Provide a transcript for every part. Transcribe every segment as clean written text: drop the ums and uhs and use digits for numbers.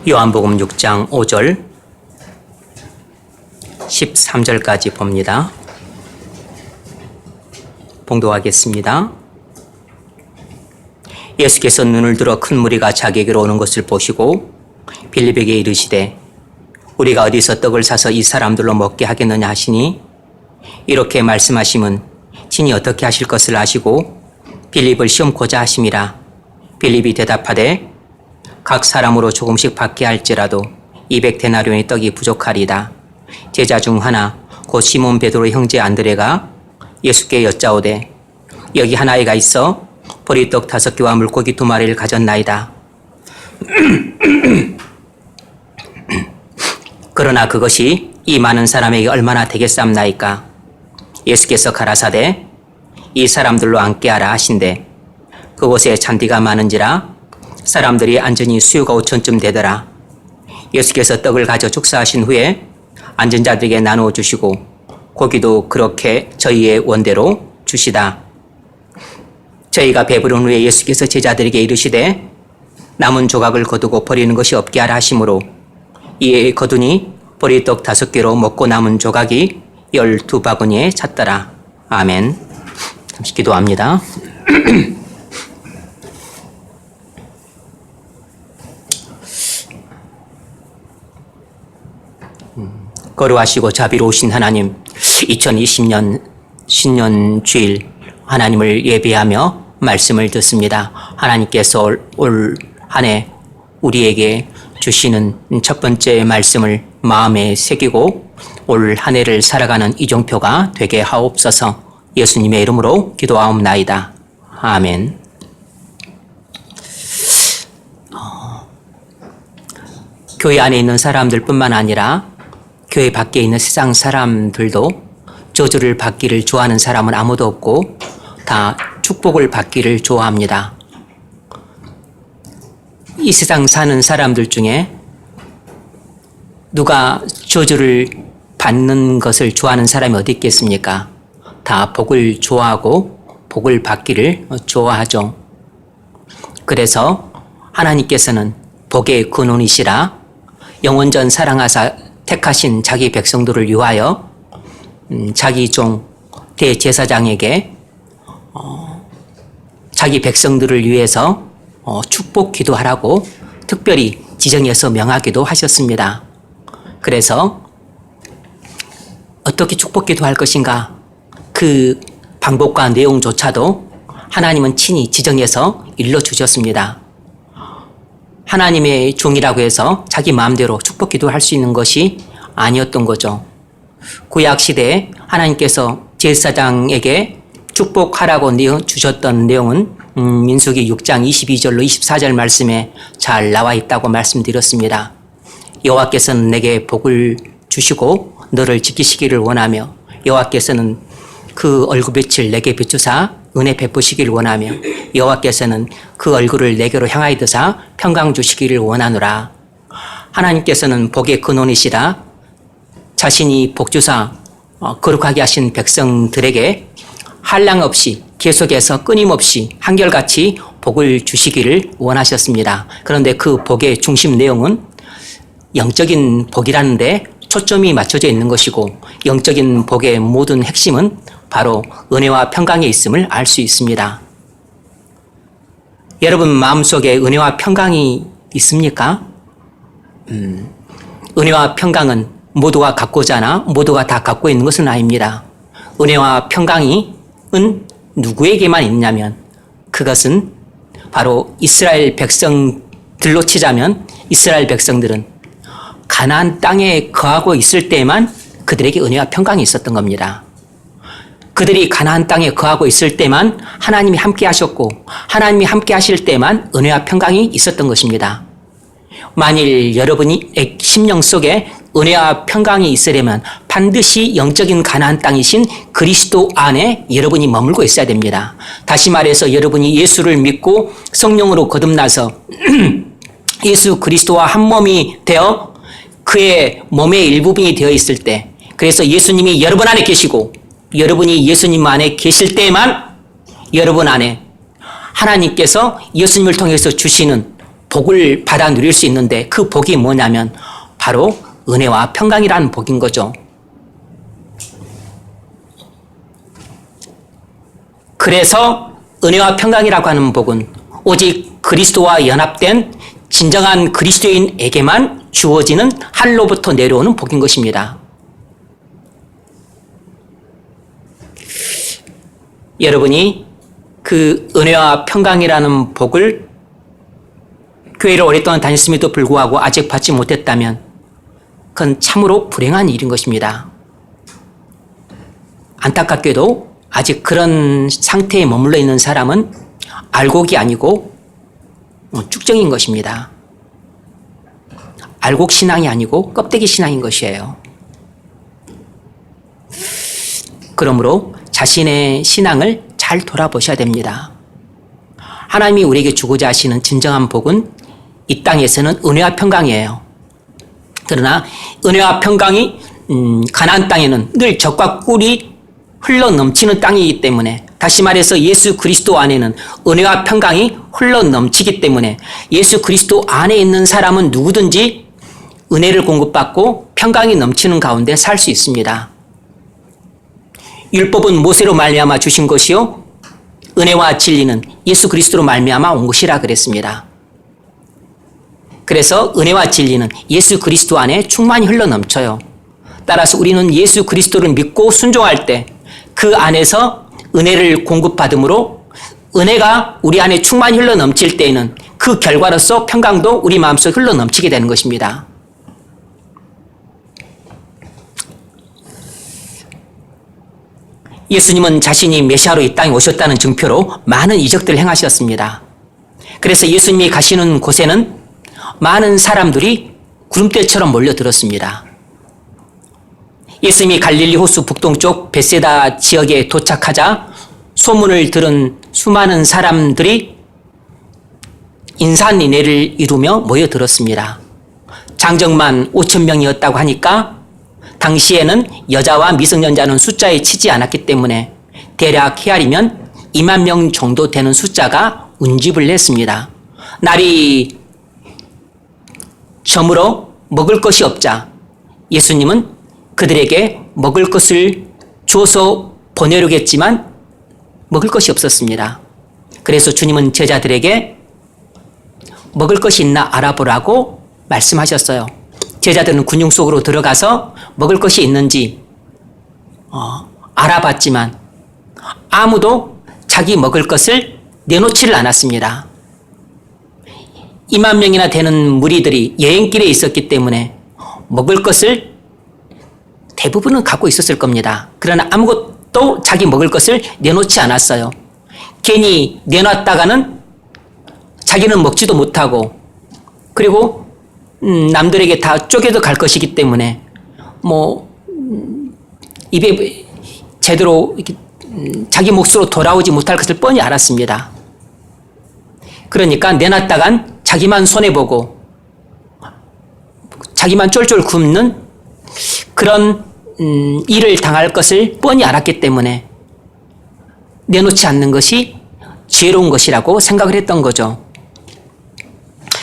요한복음 6장 5절 13절까지 봅니다. 봉독하겠습니다. 예수께서 눈을 들어 큰 무리가 자기에게로 오는 것을 보시고 빌립에게 이르시되 우리가 어디서 떡을 사서 이 사람들로 먹게 하겠느냐 하시니 이렇게 말씀하심은 친히 어떻게 하실 것을 아시고 빌립을 시험코자 하심이라. 빌립이 대답하되 각 사람으로 조금씩 받게 할지라도 200데나리온의 떡이 부족하리다. 제자 중 하나 곧 시몬 베드로의 형제 안드레가 예수께 여짜오되 여기 한 아이가 있어 보리떡 5개와 물고기 2마리를 가졌나이다. 그러나 그것이 이 많은 사람에게 얼마나 되겠삼나이까. 예수께서 가라사대 이 사람들로 앉게 하라 하신대 그곳에 잔디가 많은지라 사람들이 앉으니 수요가 5천쯤 되더라. 예수께서 떡을 가져 축사하신 후에 앉은 자들에게 나누어 주시고 고기도 그렇게 저희의 원대로 주시다. 저희가 배부른 후에 예수께서 제자들에게 이르시되 남은 조각을 거두고 버리는 것이 없게 하라 하심으로 이에 거두니 보리떡 5개로 먹고 남은 조각이 12바구니에 찼더라. 아멘. 잠시 기도합니다. 거룩하시고 자비로우신 하나님, 2020년 신년 주일 하나님을 예배하며 말씀을 듣습니다. 하나님께서 올 한 해 우리에게 주시는 첫 번째 말씀을 마음에 새기고 올 한 해를 살아가는 이종표가 되게 하옵소서. 예수님의 이름으로 기도하옵나이다. 아멘. 교회 안에 있는 사람들뿐만 아니라 교회 밖에 있는 세상 사람들도 저주를 받기를 좋아하는 사람은 아무도 없고 다 축복을 받기를 좋아합니다. 이 세상 사는 사람들 중에 누가 저주를 받는 것을 좋아하는 사람이 어디 있겠습니까? 다 복을 좋아하고 복을 받기를 좋아하죠. 그래서 하나님께서는 복의 근원이시라 영원전 사랑하사 택하신 자기 백성들을 위하여 자기 종 대제사장에게 자기 백성들을 위해서 축복 기도하라고 특별히 지정해서 명하기도 하셨습니다. 그래서 어떻게 축복 기도할 것인가 그 방법과 내용조차도 하나님은 친히 지정해서 일러주셨습니다. 하나님의 종이라고 해서 자기 마음대로 축복 기도할 수 있는 것이 아니었던 거죠. 구약 시대에 하나님께서 제사장에게 축복하라고 주셨던 내용은 민수기 6장 22절로 24절 말씀에 잘 나와 있다고 말씀드렸습니다. 여호와께서는 내게 복을 주시고 너를 지키시기를 원하며 여호와께서는 그 얼굴빛을 내게 비추사 은혜 베푸시기를 원하며 여호와께서는 그 얼굴을 내게로 향하여 드사 평강 주시기를 원하노라. 하나님께서는 복의 근원이시라 자신이 복주사 거룩하게 하신 백성들에게 한량 없이 계속해서 끊임없이 한결같이 복을 주시기를 원하셨습니다. 그런데 그 복의 중심 내용은 영적인 복이라는 데 초점이 맞춰져 있는 것이고 영적인 복의 모든 핵심은 바로 은혜와 평강에 있음을 알 수 있습니다. 여러분 마음속에 은혜와 평강이 있습니까? 은혜와 평강은 모두가 갖고자 하나 모두가 다 갖고 있는 것은 아닙니다. 은혜와 평강은 누구에게만 있냐면 그것은 바로 이스라엘 백성들로 치자면 이스라엘 백성들은 가나안 땅에 거하고 있을 때만 그들에게 은혜와 평강이 있었던 겁니다. 그들이 가나안 땅에 거하고 있을 때만 하나님이 함께 하셨고 하나님이 함께 하실 때만 은혜와 평강이 있었던 것입니다. 만일 여러분이 심령 속에 은혜와 평강이 있으려면 반드시 영적인 가나안 땅이신 그리스도 안에 여러분이 머물고 있어야 됩니다. 다시 말해서 여러분이 예수를 믿고 성령으로 거듭나서 예수 그리스도와 한 몸이 되어 그의 몸의 일부분이 되어 있을 때 그래서 예수님이 여러분 안에 계시고 여러분이 예수님 안에 계실 때만 여러분 안에 하나님께서 예수님을 통해서 주시는 복을 받아 누릴 수 있는데 그 복이 뭐냐면 바로 은혜와 평강이라는 복인 거죠. 그래서 은혜와 평강이라고 하는 복은 오직 그리스도와 연합된 진정한 그리스도인에게만 주어지는 하늘로부터 내려오는 복인 것입니다. 여러분이 그 은혜와 평강이라는 복을 교회를 오랫동안 다녔음에도 불구하고 아직 받지 못했다면 그건 참으로 불행한 일인 것입니다. 안타깝게도 아직 그런 상태에 머물러 있는 사람은 알곡이 아니고 쭉정인 것입니다. 알곡 신앙이 아니고 껍데기 신앙인 것이에요. 그러므로 자신의 신앙을 잘 돌아보셔야 됩니다. 하나님이 우리에게 주고자 하시는 진정한 복은 이 땅에서는 은혜와 평강이에요. 그러나 은혜와 평강이 가나안 땅에는 늘 젖과 꿀이 흘러 넘치는 땅이기 때문에, 다시 말해서 예수 그리스도 안에는 은혜와 평강이 흘러 넘치기 때문에 예수 그리스도 안에 있는 사람은 누구든지 은혜를 공급받고 평강이 넘치는 가운데 살 수 있습니다. 율법은 모세로 말미암아 주신 것이요 은혜와 진리는 예수 그리스도로 말미암아 온 것이라 그랬습니다. 그래서 은혜와 진리는 예수 그리스도 안에 충만히 흘러 넘쳐요. 따라서 우리는 예수 그리스도를 믿고 순종할 때 그 안에서 은혜를 공급받음으로 은혜가 우리 안에 충만히 흘러 넘칠 때에는 그 결과로서 평강도 우리 마음속에 흘러 넘치게 되는 것입니다. 예수님은 자신이 메시아로 이 땅에 오셨다는 증표로 많은 이적들을 행하셨습니다. 그래서 예수님이 가시는 곳에는 많은 사람들이 구름대처럼 몰려들었습니다. 예수님이 갈릴리 호수 북동쪽 벳세다 지역에 도착하자 소문을 들은 수많은 사람들이 인산인해를 이루며 모여들었습니다. 장정만 5,000명이었다고 하니까 당시에는 여자와 미성년자는 숫자에 치지 않았기 때문에 대략 헤아리면 2만 명 정도 되는 숫자가 운집을 냈습니다. 날이 저물어 먹을 것이 없자 예수님은 그들에게 먹을 것을 줘서 보내려겠지만 먹을 것이 없었습니다. 그래서 주님은 제자들에게 먹을 것이 있나 알아보라고 말씀하셨어요. 제자들은 군중 속으로 들어가서 먹을 것이 있는지 알아봤지만 아무도 자기 먹을 것을 내놓지를 않았습니다. 2만 명이나 되는 무리들이 여행길에 있었기 때문에 먹을 것을 대부분은 갖고 있었을 겁니다. 그러나 아무것도 자기 먹을 것을 내놓지 않았어요. 괜히 내놨다가는 자기는 먹지도 못하고 그리고 남들에게 다 쪼개져 갈 것이기 때문에 입에 제대로 자기 몫으로 돌아오지 못할 것을 뻔히 알았습니다. 그러니까 내놨다간 자기만 손해보고 자기만 쫄쫄 굶는 그런 일을 당할 것을 뻔히 알았기 때문에 내놓지 않는 것이 지혜로운 것이라고 생각을 했던 거죠.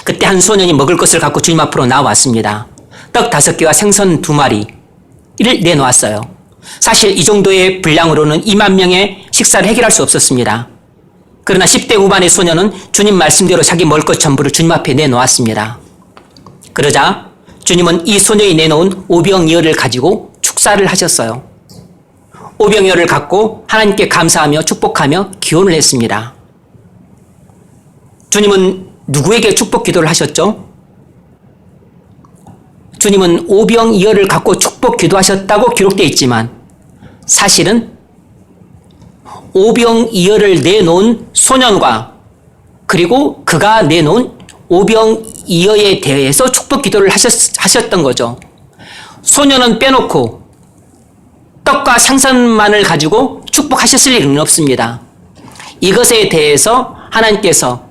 그때 한 소년이 먹을 것을 갖고 주님 앞으로 나왔습니다. 떡 5개와 생선 2마리를 내놓았어요. 사실 이 정도의 분량으로는 2만 명의 식사를 해결할 수 없었습니다. 그러나 10대 후반의 소년은 주님 말씀대로 자기 먹을 것 전부를 주님 앞에 내놓았습니다. 그러자 주님은 이 소년이 내놓은 오병이어를 가지고 축사를 하셨어요. 오병이어를 갖고 하나님께 감사하며 축복하며 기원을 했습니다. 주님은 누구에게 축복 기도를 하셨죠? 주님은 오병이어를 갖고 축복 기도하셨다고 기록되어 있지만 사실은 오병이어를 내놓은 소년과 그리고 그가 내놓은 오병이어에 대해서 축복 기도를 하셨던 거죠. 소년은 빼놓고 떡과 생선만을 가지고 축복하셨을 일은 없습니다. 이것에 대해서 하나님께서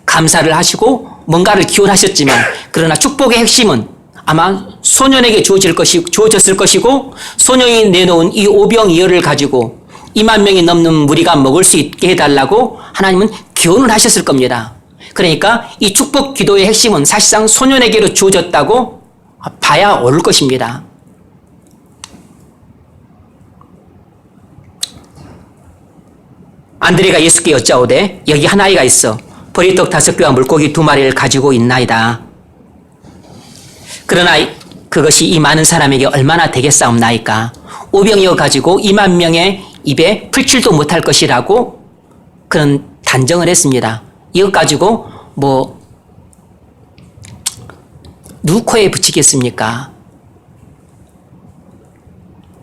감사를 하시고 뭔가를 기원하셨지만 그러나 축복의 핵심은 아마 소년에게 주어졌을 것이고 소년이 내놓은 이 오병이어를 가지고 2만 명이 넘는 무리가 먹을 수 있게 해달라고 하나님은 기원을 하셨을 겁니다. 그러니까 이 축복 기도의 핵심은 사실상 소년에게로 주어졌다고 봐야 옳을 것입니다. 안드레가 예수께 여짜오되 여기 한 아이가 있어 보리떡 5개와 물고기 2마리를 가지고 있나이다. 그러나 그것이 이 많은 사람에게 얼마나 되겠사옵나이까. 오병이어 가지고 2만 명의 입에 풀칠도 못할 것이라고 그런 단정을 했습니다. 이것 가지고 누구 코에 붙이겠습니까?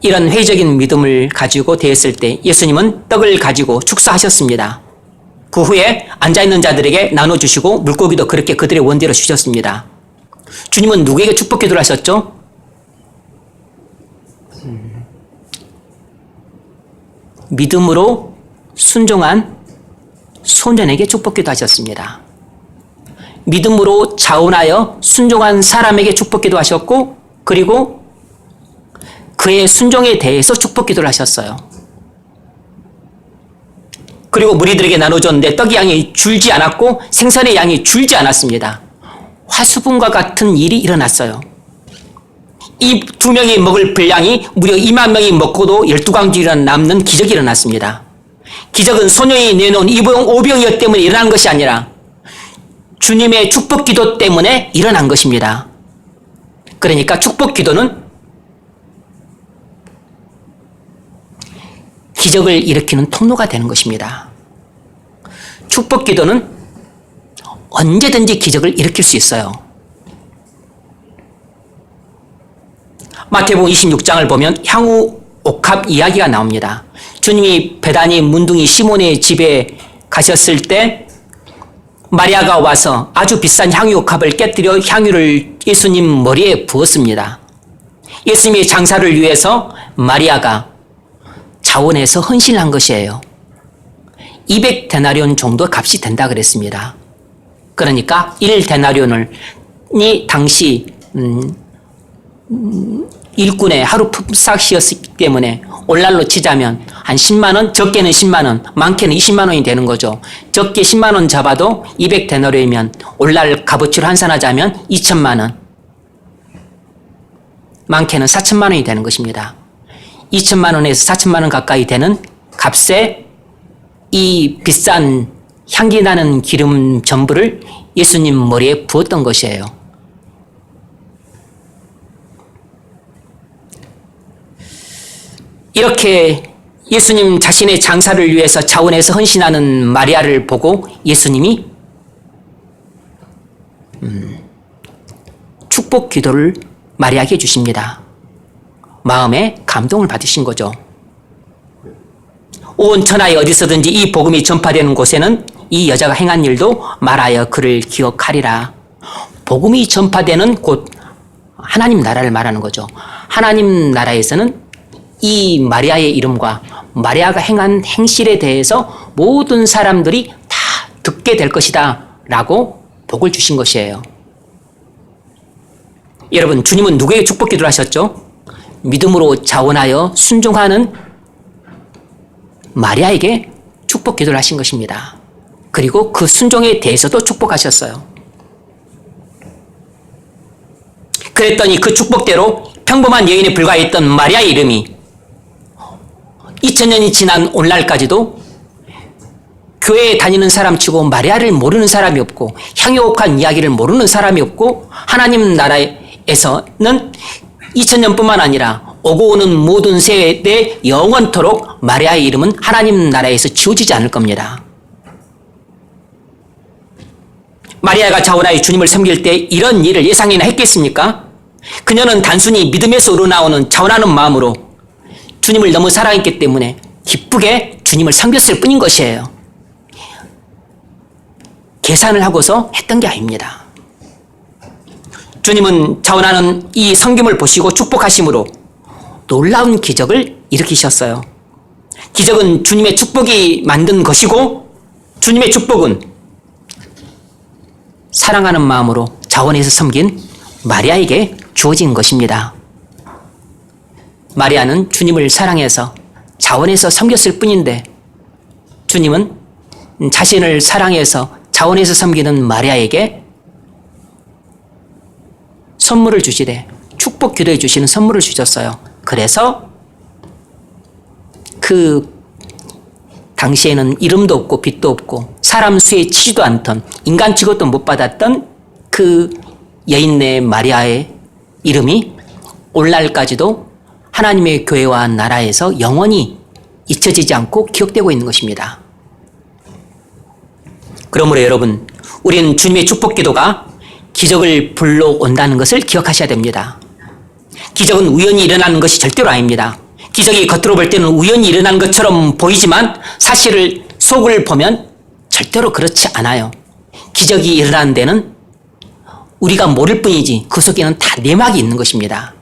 이런 회의적인 믿음을 가지고 대했을 때 예수님은 떡을 가지고 축사하셨습니다. 그 후에 앉아있는 자들에게 나눠주시고 물고기도 그렇게 그들의 원대로 주셨습니다. 주님은 누구에게 축복 기도를 하셨죠? 믿음으로 순종한 소년에게 축복 기도 하셨습니다. 믿음으로 자원하여 순종한 사람에게 축복 기도 하셨고, 그리고 그의 순종에 대해서 축복 기도를 하셨어요. 그리고 무리들에게 나눠줬는데 떡의 양이 줄지 않았고 생선의 양이 줄지 않았습니다. 화수분과 같은 일이 일어났어요. 이 2명이 먹을 분량이 무려 2만 명이 먹고도 12강주일이나 남는 기적이 일어났습니다. 기적은 소년이 내놓은 오병이어 때문에 일어난 것이 아니라 주님의 축복 기도 때문에 일어난 것입니다. 그러니까 축복 기도는 기적을 일으키는 통로가 되는 것입니다. 축복 기도는 언제든지 기적을 일으킬 수 있어요. 마태복음 26장을 보면 향후 옥합 이야기가 나옵니다. 주님이 베다니 문둥이 시몬의 집에 가셨을 때 마리아가 와서 아주 비싼 향유 옥합을 깨뜨려 향유를 예수님 머리에 부었습니다. 예수님의 장사를 위해서 마리아가 자원해서 헌신한 것이에요. 200데나리온 정도 값이 된다 그랬습니다. 그러니까 1데나리온이 당시 일꾼의 하루 품삯이었기 때문에 오늘날로 치자면 한 10만 원, 적게는 10만 원, 많게는 20만 원이 되는 거죠. 적게 10만 원 잡아도 200데나리온이면 오늘날 값어치로 환산하자면 2천만 원, 많게는 4천만 원이 되는 것입니다. 2천만 원에서 4천만 원 가까이 되는 값에 이 비싼 향기 나는 기름 전부를 예수님 머리에 부었던 것이에요. 이렇게 예수님 자신의 장사를 위해서 자원해서 헌신하는 마리아를 보고 예수님이 축복 기도를 마리아에게 주십니다. 마음에 감동을 받으신 거죠. 온 천하에 어디서든지 이 복음이 전파되는 곳에는 이 여자가 행한 일도 말하여 그를 기억하리라. 복음이 전파되는 곳, 하나님 나라를 말하는 거죠. 하나님 나라에서는 이 마리아의 이름과 마리아가 행한 행실에 대해서 모든 사람들이 다 듣게 될 것이다 라고 복을 주신 것이에요. 여러분, 주님은 누구에게 축복 기도를 하셨죠? 믿음으로 자원하여 순종하는 마리아에게 축복 기도를 하신 것입니다. 그리고 그 순종에 대해서도 축복하셨어요. 그랬더니 그 축복대로 평범한 여인에 불과했던 마리아의 이름이 2000년이 지난 오늘날까지도 교회에 다니는 사람치고 마리아를 모르는 사람이 없고 향유옥한 이야기를 모르는 사람이 없고 하나님 나라에서는 2000년뿐만 아니라 오고 오는 모든 세대 영원토록 마리아의 이름은 하나님 나라에서 지워지지 않을 겁니다. 마리아가 자원하여 주님을 섬길 때 이런 일을 예상이나 했겠습니까? 그녀는 단순히 믿음에서 우러나오는 자원하는 마음으로 주님을 너무 사랑했기 때문에 기쁘게 주님을 섬겼을 뿐인 것이에요. 계산을 하고서 했던 게 아닙니다. 주님은 자원하는 이 섬김을 보시고 축복하심으로 놀라운 기적을 일으키셨어요. 기적은 주님의 축복이 만든 것이고 주님의 축복은 사랑하는 마음으로 자원해서 섬긴 마리아에게 주어진 것입니다. 마리아는 주님을 사랑해서 자원해서 섬겼을 뿐인데 주님은 자신을 사랑해서 자원에서 섬기는 마리아에게 선물을 주시되 축복 기도해 주시는 선물을 주셨어요. 그래서 그 당시에는 이름도 없고 빛도 없고 사람 수에 치지도 않던 인간 취급도 못 받았던 그 여인네 마리아의 이름이 오늘날까지도 하나님의 교회와 나라에서 영원히 잊혀지지 않고 기억되고 있는 것입니다. 그러므로 여러분, 우리는 주님의 축복 기도가 기적을 불러온다는 것을 기억하셔야 됩니다. 기적은 우연히 일어나는 것이 절대로 아닙니다. 기적이 겉으로 볼 때는 우연히 일어난 것처럼 보이지만 사실을 속을 보면 절대로 그렇지 않아요. 기적이 일어나는 데는 우리가 모를 뿐이지 그 속에는 다 내막이 있는 것입니다.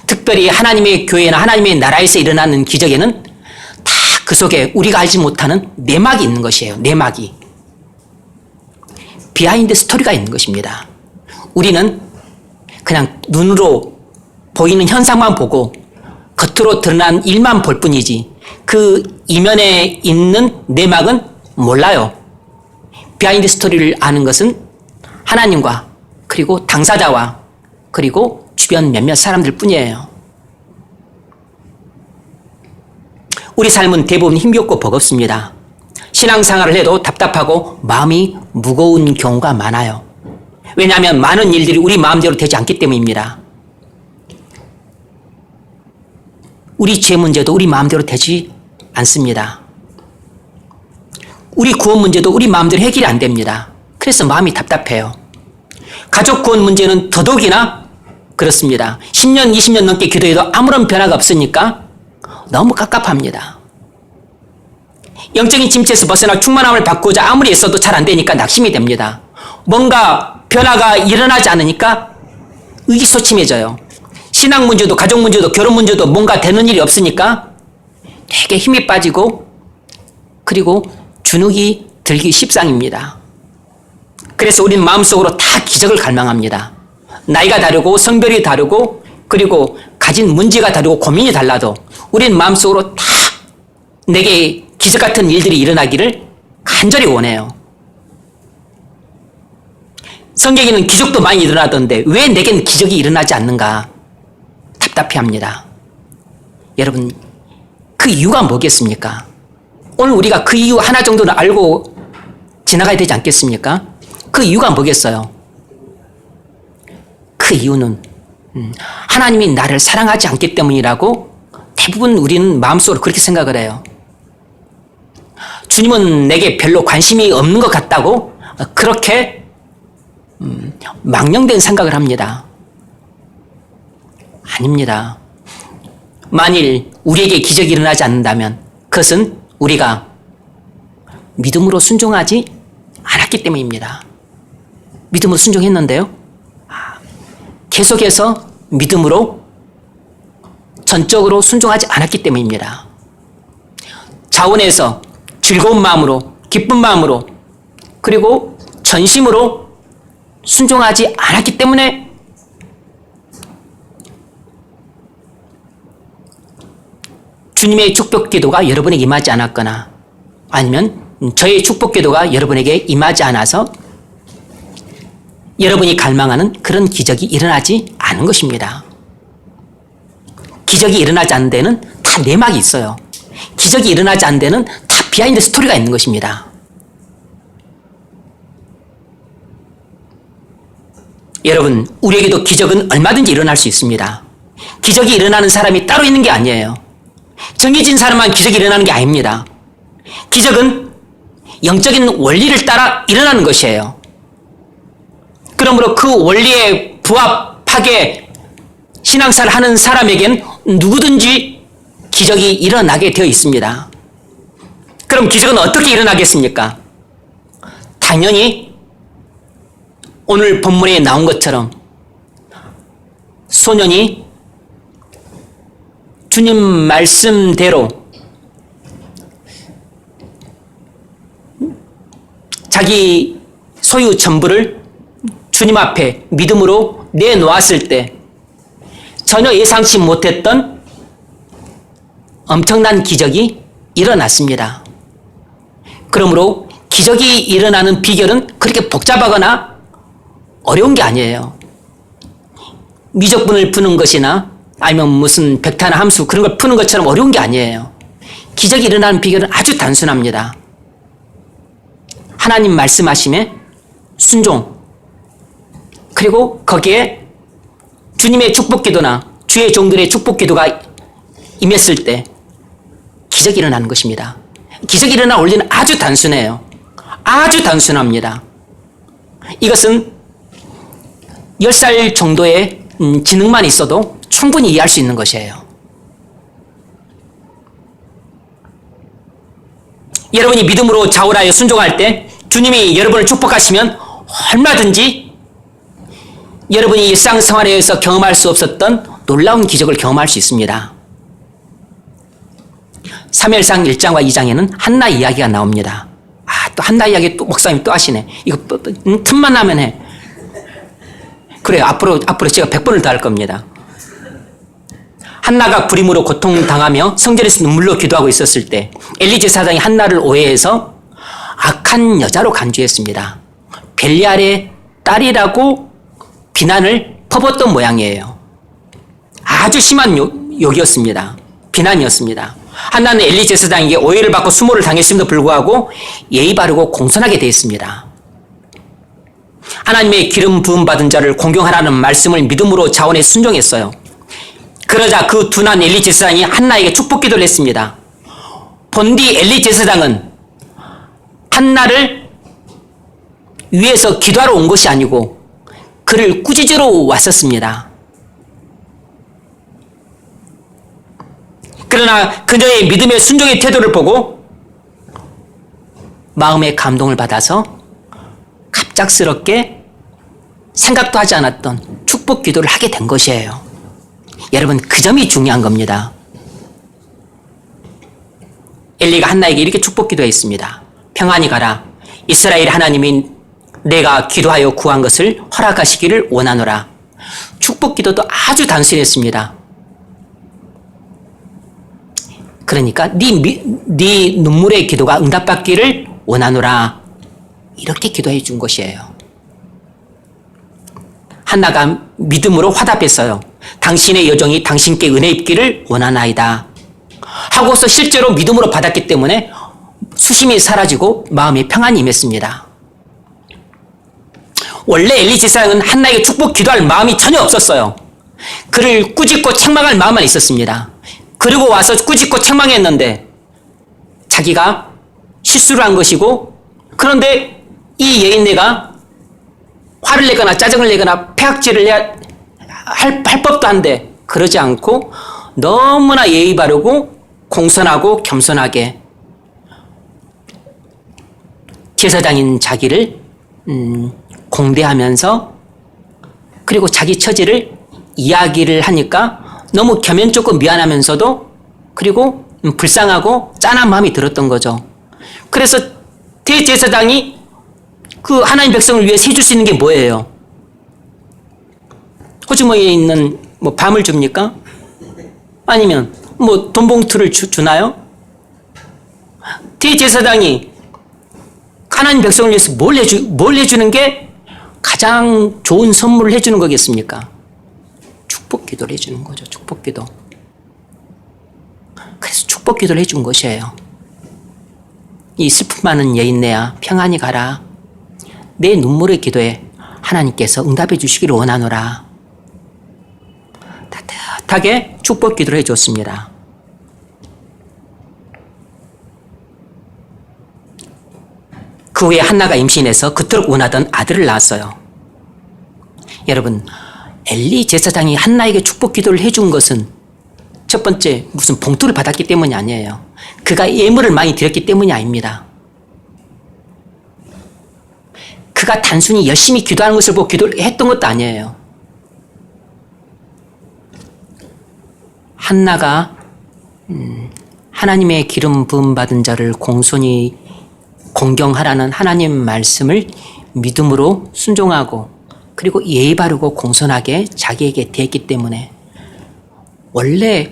특별히 하나님의 교회나 하나님의 나라에서 일어나는 기적에는 다 그 속에 우리가 알지 못하는 내막이 있는 것이에요. 내막이. 비하인드 스토리가 있는 것입니다. 우리는 그냥 눈으로 보이는 현상만 보고 겉으로 드러난 일만 볼 뿐이지 그 이면에 있는 내막은 몰라요. 비하인드 스토리를 아는 것은 하나님과 그리고 당사자와 그리고 주변 몇몇 사람들 뿐이에요. 우리 삶은 대부분 힘겹고 버겁습니다. 신앙생활을 해도 답답하고 마음이 무거운 경우가 많아요. 왜냐하면 많은 일들이 우리 마음대로 되지 않기 때문입니다. 우리 죄 문제도 우리 마음대로 되지 않습니다. 우리 구원 문제도 우리 마음대로 해결이 안 됩니다. 그래서 마음이 답답해요. 가족 구원 문제는 더더욱이나 그렇습니다. 10년, 20년 넘게 기도해도 아무런 변화가 없으니까 너무 갑갑합니다. 영적인 침체에서 벗어나 충만함을 받고자 아무리 애써도 잘 안 되니까 낙심이 됩니다. 뭔가 변화가 일어나지 않으니까 의기소침해져요. 신앙 문제도 가족 문제도 결혼 문제도 뭔가 되는 일이 없으니까 되게 힘이 빠지고 그리고 주눅이 들기 십상입니다. 그래서 우리는 마음속으로 다 기적을 갈망합니다. 나이가 다르고 성별이 다르고 그리고 가진 문제가 다르고 고민이 달라도 우리는 마음속으로 다 내게 기적 같은 일들이 일어나기를 간절히 원해요. 성경에는 기적도 많이 일어나던데 왜 내겐 기적이 일어나지 않는가 답답해합니다. 여러분, 그 이유가 뭐겠습니까? 오늘 우리가 그 이유 하나 정도는 알고 지나가야 되지 않겠습니까? 그 이유가 뭐겠어요? 그 이유는 하나님이 나를 사랑하지 않기 때문이라고 대부분 우리는 마음속으로 그렇게 생각을 해요. 주님은 내게 별로 관심이 없는 것 같다고 그렇게 망령된 생각을 합니다. 아닙니다. 만일 우리에게 기적이 일어나지 않는다면 그것은 우리가 믿음으로 순종하지 않았기 때문입니다. 믿음으로 순종했는데요. 계속해서 믿음으로 전적으로 순종하지 않았기 때문입니다. 자원해서 즐거운 마음으로 기쁜 마음으로 그리고 전심으로 순종하지 않았기 때문에 주님의 축복 기도가 여러분에게 임하지 않았거나 아니면 저의 축복 기도가 여러분에게 임하지 않아서 여러분이 갈망하는 그런 기적이 일어나지 않은 것입니다. 기적이 일어나지 않는 데는 다 내막이 있어요. 기적이 일어나지 않는 데는 다 비하인드 스토리가 있는 것입니다. 여러분, 우리에게도 기적은 얼마든지 일어날 수 있습니다. 기적이 일어나는 사람이 따로 있는 게 아니에요. 정해진 사람만 기적이 일어나는 게 아닙니다. 기적은 영적인 원리를 따라 일어나는 것이에요. 그러므로 그 원리에 부합하게 신앙생활을 하는 사람에겐 누구든지 기적이 일어나게 되어 있습니다. 그럼 기적은 어떻게 일어나겠습니까? 당연히 오늘 본문에 나온 것처럼 소년이 주님 말씀대로 자기 소유 전부를 주님 앞에 믿음으로 내놓았을 때 전혀 예상치 못했던 엄청난 기적이 일어났습니다. 그러므로 기적이 일어나는 비결은 그렇게 복잡하거나 어려운 게 아니에요. 미적분을 푸는 것이나 아니면 무슨 벡터나 함수 그런 걸 푸는 것처럼 어려운 게 아니에요. 기적이 일어나는 비결은 아주 단순합니다. 하나님 말씀하심에 순종, 그리고 거기에 주님의 축복기도나 주의 종들의 축복기도가 임했을 때 기적이 일어나는 것입니다. 기적이 일어날 원리는 아주 단순해요. 아주 단순합니다. 이것은 10살 정도의 지능만 있어도 충분히 이해할 수 있는 것이에요. 여러분이 믿음으로 자원하여 순종할 때 주님이 여러분을 축복하시면 얼마든지 여러분이 일상생활에서 경험할 수 없었던 놀라운 기적을 경험할 수 있습니다. 사무엘상 1장과 2장에는 한나 이야기가 나옵니다. 또 한나 이야기 또 목사님 또 하시네. 이거 틈만 나면 해. 그래요. 앞으로 제가 100번을 더 할 겁니다. 한나가 불임으로 고통당하며 성전에서 눈물로 기도하고 있었을 때 엘리 제사장이 한나를 오해해서 악한 여자로 간주했습니다. 벨리알의 딸이라고 비난을 퍼붓던 모양이에요. 아주 심한 욕이었습니다. 비난이었습니다. 한나는 엘리 제사장에게 오해를 받고 수모를 당했음에도 불구하고 예의 바르고 공손하게 되었습니다. 하나님의 기름 부음 받은 자를 공경하라는 말씀을 믿음으로 자원해 순종했어요. 그러자 그 둔한 엘리 제사장이 한나에게 축복 기도를 했습니다. 본디 엘리 제사장은 한나를 위해서 기도하러 온 것이 아니고 그를 꾸짖으러 왔었습니다. 그러나 그녀의 믿음의 순종의 태도를 보고 마음의 감동을 받아서 갑작스럽게 생각도 하지 않았던 축복 기도를 하게 된 것이에요. 여러분, 그 점이 중요한 겁니다. 엘리가 한나에게 이렇게 축복 기도했습니다. 평안히 가라. 이스라엘 하나님이 내가 기도하여 구한 것을 허락하시기를 원하노라. 축복 기도도 아주 단순했습니다. 그러니까 네 눈물의 기도가 응답받기를 원하노라. 이렇게 기도해 준 것이에요. 한나가 믿음으로 화답했어요. 당신의 여종이 당신께 은혜 입기를 원하나이다. 하고서 실제로 믿음으로 받았기 때문에 수심이 사라지고 마음의 평안이 임했습니다. 원래 엘리 제사장은 한나에게 축복 기도할 마음이 전혀 없었어요. 그를 꾸짖고 책망할 마음만 있었습니다. 그리고 와서 꾸짖고 책망했는데 자기가 실수를 한 것이고, 그런데 이 여인네가 화를 내거나 짜증을 내거나 폐악질을 할 법도 한데 그러지 않고 너무나 예의 바르고 공손하고 겸손하게 제사장인 자기를 공대하면서, 그리고 자기 처지를 이야기를 하니까 너무 겸연쩍고 미안하면서도, 그리고 불쌍하고 짠한 마음이 들었던 거죠. 그래서 대제사장이 그 하나님 백성을 위해서 해줄 수 있는 게 뭐예요? 호주머니에 있는 밤을 줍니까? 아니면 돈 봉투를 주나요? 대제사장이 하나님 백성을 위해서 뭘 해주는 게 가장 좋은 선물을 해주는 거겠습니까? 축복 기도를 해주는 거죠. 축복 기도. 그래서 축복 기도를 해준 것이에요. 이 슬픔 많은 여인네야, 평안히 가라. 내 눈물의 기도에 하나님께서 응답해 주시기를 원하노라. 따뜻하게 축복 기도를 해줬습니다. 그 후에 한나가 임신해서 그토록 원하던 아들을 낳았어요. 여러분, 엘리 제사장이 한나에게 축복 기도를 해준 것은 첫 번째 무슨 봉투를 받았기 때문이 아니에요. 그가 예물을 많이 드렸기 때문이 아닙니다. 그가 단순히 열심히 기도하는 것을 보고 기도를 했던 것도 아니에요. 한나가 하나님의 기름 부음 받은 자를 공손히 공경하라는 하나님 말씀을 믿음으로 순종하고, 그리고 예의 바르고 공손하게 자기에게 대했기 때문에 원래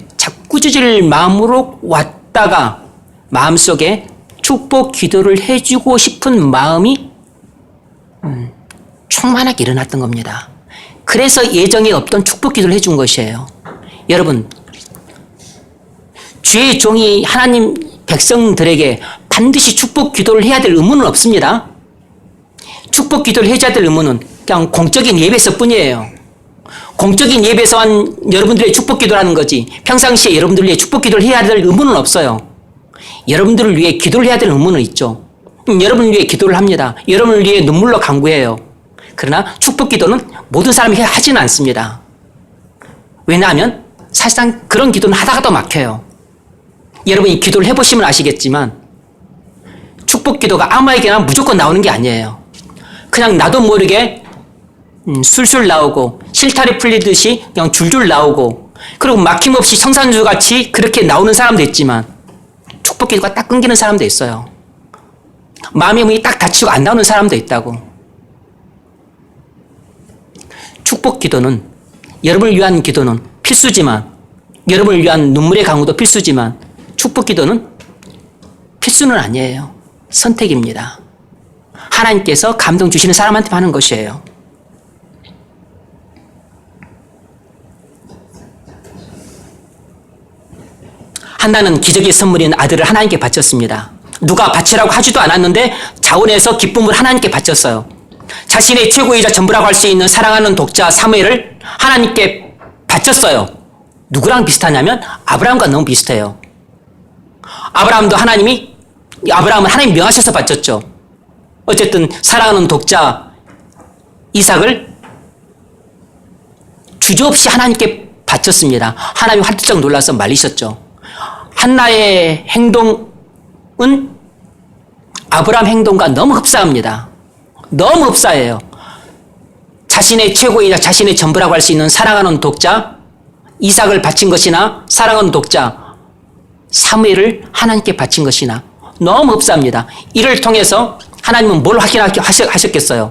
꾸짖을 마음으로 왔다가 마음속에 축복 기도를 해주고 싶은 마음이 충만하게 일어났던 겁니다. 그래서 예정에 없던 축복 기도를 해준 것이에요. 여러분, 주의 종이 하나님 백성들에게 반드시 축복 기도를 해야 될 의무는 없습니다. 축복 기도를 해줘야 될 의무는 그냥 공적인 예배에서 뿐이에요. 공적인 예배에서만 여러분들의 축복 기도를 하는 거지 평상시에 여러분들을 위해 축복 기도를 해야 될 의무는 없어요. 여러분들을 위해 기도를 해야 될 의무는 있죠. 여러분을 위해 기도를 합니다. 여러분을 위해 눈물로 간구해요. 그러나 축복 기도는 모든 사람이 하지는 않습니다. 왜냐하면 사실상 그런 기도는 하다가도 막혀요. 여러분이 기도를 해보시면 아시겠지만 축복 기도가 아무에게나 무조건 나오는 게 아니에요. 그냥 나도 모르게 술술 나오고 실타래 풀리듯이 그냥 줄줄 나오고 그리고 막힘없이 청산주같이 그렇게 나오는 사람도 있지만 축복 기도가 딱 끊기는 사람도 있어요. 마음의 문이 딱 닫히고 안 나오는 사람도 있다고. 축복 기도는 여러분을 위한 기도는 필수지만 여러분을 위한 눈물의 강구도 필수지만 축복 기도는 필수는 아니에요. 선택입니다. 하나님께서 감동 주시는 사람한테 하는 것이에요. 한나는 기적의 선물인 아들을 하나님께 바쳤습니다. 누가 바치라고 하지도 않았는데 자원해서 기쁨을 하나님께 바쳤어요. 자신의 최고이자 전부라고 할 수 있는 사랑하는 독자 사무엘을 하나님께 바쳤어요. 누구랑 비슷하냐면 아브라함과 너무 비슷해요. 아브라함은 하나님 명하셔서 바쳤죠. 어쨌든 사랑하는 독자 이삭을 주저없이 하나님께 바쳤습니다. 하나님이 활짝 놀라서 말리셨죠. 한나의 행동은 아브라함 행동과 너무 흡사합니다. 너무 흡사해요. 자신의 최고이자 자신의 전부라고 할 수 있는 사랑하는 독자 이삭을 바친 것이나 사랑하는 독자 사무엘을 하나님께 바친 것이나 너무 흡사합니다. 이를 통해서 하나님은 뭘 확인하셨겠어요?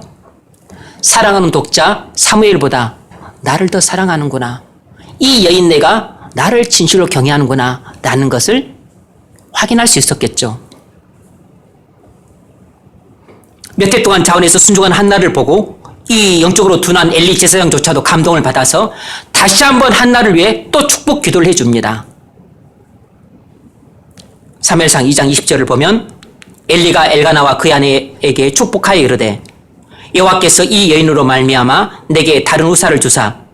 사랑하는 독자 사무엘보다 나를 더 사랑하는구나. 이 여인네가 나를 진실로 경외하는구나 라는 것을 확인할 수 있었겠죠. 몇 해 동안 자원에서 순종한 한나를 보고 이 영적으로 둔한 엘리 제사장조차도 감동을 받아서 다시 한번 한나를 위해 또 축복 기도를 해줍니다. 사무엘상 2장 20절을 보면 엘리가 엘가나와 그의 아내에게 축복하여 이르되 여호와께서 이 여인으로 말미암아 내게 다른 우사를 주사